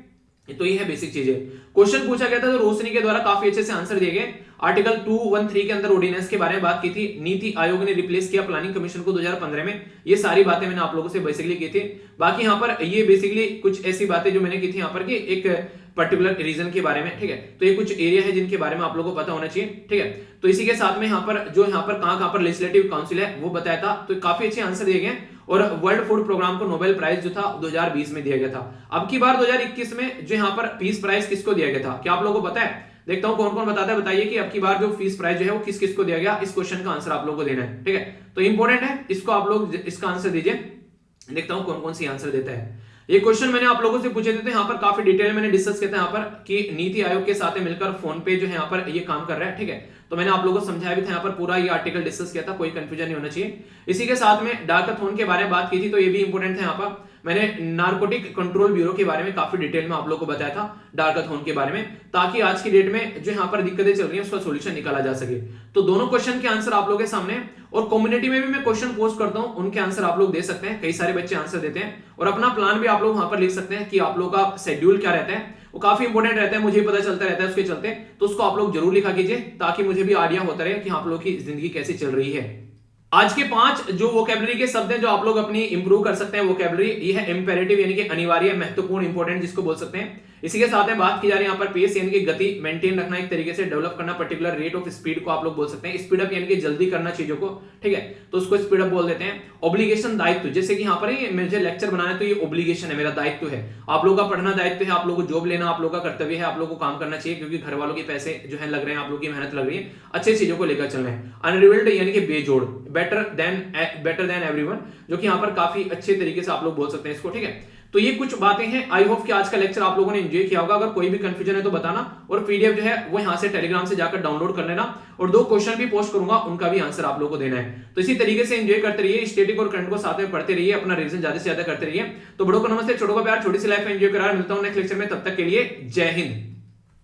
तो ये है बेसिक चीजें। क्वेश्चन पूछा गया था तो रोशनी के द्वारा काफी अच्छे से आंसर दिए गए। आर्टिकल 213 के अंदर ऑर्डिनेंस के बारे में बात की थी। नीति आयोग ने रिप्लेस किया प्लानिंग कमीशन को 2015 में। ये सारी बातें मैंने आप लोगों से बेसिकली की थी। बाकी यहाँ पर ये बेसिकली कुछ ऐसी बातें जो मैंने की थी यहाँ पर कि एक पर्टिकुलर रीजन के बारे में, ठीक है। तो ये कुछ एरिया है जिनके बारे में आप लोगों को पता होना चाहिए, ठीक है। तो इसी के साथ में यहाँ पर कहां पर लेजिस्लेटिव काउंसिल है वो बताया था। तो काफी अच्छे आंसर दिए गए। और वर्ल्ड फूड प्रोग्राम को नोबेल प्राइज जो था 2020 में दिया गया था। अब की बार 2021 में जो यहाँ पर पीस प्राइज किसको दिया गया था, क्या आप लोगों को पता है? देखता हूं कौन कौन बताता है, बताइए कि अब की बार जो पीस प्राइज जो है वो किस किस को दिया गया। इस क्वेश्चन का आंसर आप लोगों को देना है, ठीक है। तो इंपॉर्टेंट है, इसको आप लोग इसका आंसर दीजिए। देखता हूं कौन कौन सी आंसर देता है। ये क्वेश्चन मैंने आप लोगों से पूछे थे, तो यहाँ पर काफी डिटेल मैंने डिस्कस किया था यहाँ पर कि नीति आयोग के साथ मिलकर फोन पे जो है यहाँ पर ये काम कर रहा है, ठीक है। तो मैंने आप लोगों को समझाया भी था यहाँ पर, पूरा ये आर्टिकल डिस्कस किया था, कोई कंफ्यूजन नहीं होना चाहिए। इसी के साथ में डार्काथॉन के बारे में बात की थी, तो ये भी इंपॉर्टेंट था। यहाँ पर मैंने नारकोटिक कंट्रोल ब्यूरो के बारे में काफी डिटेल में आप लोगों को बताया था, डार्काथॉन के बारे में, ताकि आज की डेट में जो यहाँ पर दिक्कतें चल रही है उसका सोल्यूशन निकाला जा सके। तो दोनों क्वेश्चन के आंसर आप लोगों के सामने, और कम्युनिटी में भी मैं क्वेश्चन पोस्ट करता हूं, उनके आंसर आप लोग दे सकते हैं। कई सारे बच्चे आंसर देते हैं, और अपना प्लान भी आप लोग वहां पर लिख सकते हैं कि आप लोग का शेड्यूल क्या रहता है, वो काफी इंपॉर्टेंट रहता है, मुझे पता चलता रहता है उसके चलते। तो उसको आप लोग जरूर लिखा कीजिए, ताकि मुझे भी आइडिया होता रहे कि आप लोग की जिंदगी कैसे चल रही है। आज के 5 जो वोकैबुलरी के शब्द हैं जो आप लोग अपनी इंप्रूव कर सकते हैं वोकैबुलरी, ये है इंपेरेटिव यानी कि अनिवार्य, महत्वपूर्ण, इंपॉर्टेंट जिसको बोल सकते हैं। इसी के साथ में बात की जा रही है यहाँ पर पेस यानी कि गति मेंटेन रखना, एक तरीके से डेवलप करना, पर्टिकुलर रेट ऑफ स्पीड को आप लोग बोल सकते हैं। स्पीड अप यानी कि जल्दी करना चीजों को, ठीक है, तो उसको स्पीड अप बोल देते हैं। ऑब्लिगेशन दायित्व, जैसे कि यहाँ पर मुझे लेक्चर बनाना है तो ये ऑब्लिगेशन है, मेरा दायित्व है। आप लोगों का पढ़ना दायित्व है, आप लोगों को जॉब लेना आप लोगों का कर्तव्य है, आप लोगों को काम करना चाहिए, क्योंकि घर वालों के पैसे जो है लग रहे हैं, आप लोगों की मेहनत लग रही है, अच्छी चीजों को लेकर चलना है। अनरिवल्ड यानी कि बेजोड़, बेटर देन एवरीवन, जो कि यहाँ पर काफी अच्छे तरीके से आप लोग बोल सकते हैं इसको, ठीक है। तो ये कुछ बातें हैं। आई होप कि आज का लेक्चर आप लोगों ने एंजॉय किया होगा। अगर कोई भी कंफ्यूजन है तो बताना, और पीडीएफ जो है वो यहाँ से टेलीग्राम से जाकर डाउनलोड कर लेना, और 2 क्वेश्चन भी पोस्ट करूंगा, उनका भी आंसर आप लोगों को देना है। तो इसी तरीके से एंजॉय करते रहिए, स्टैटिक और करंट को साथ में पढ़ते रहिए, अपना रिवीजन ज्यादा से ज्यादा करते रहिए। तो बड़ों को नमस्ते, छोटों को प्यार, छोटी सी लाइफ में एंजॉय करा। मिलता हूं नेक्स्ट लेक्चर में, तब तक के लिए जय हिंद।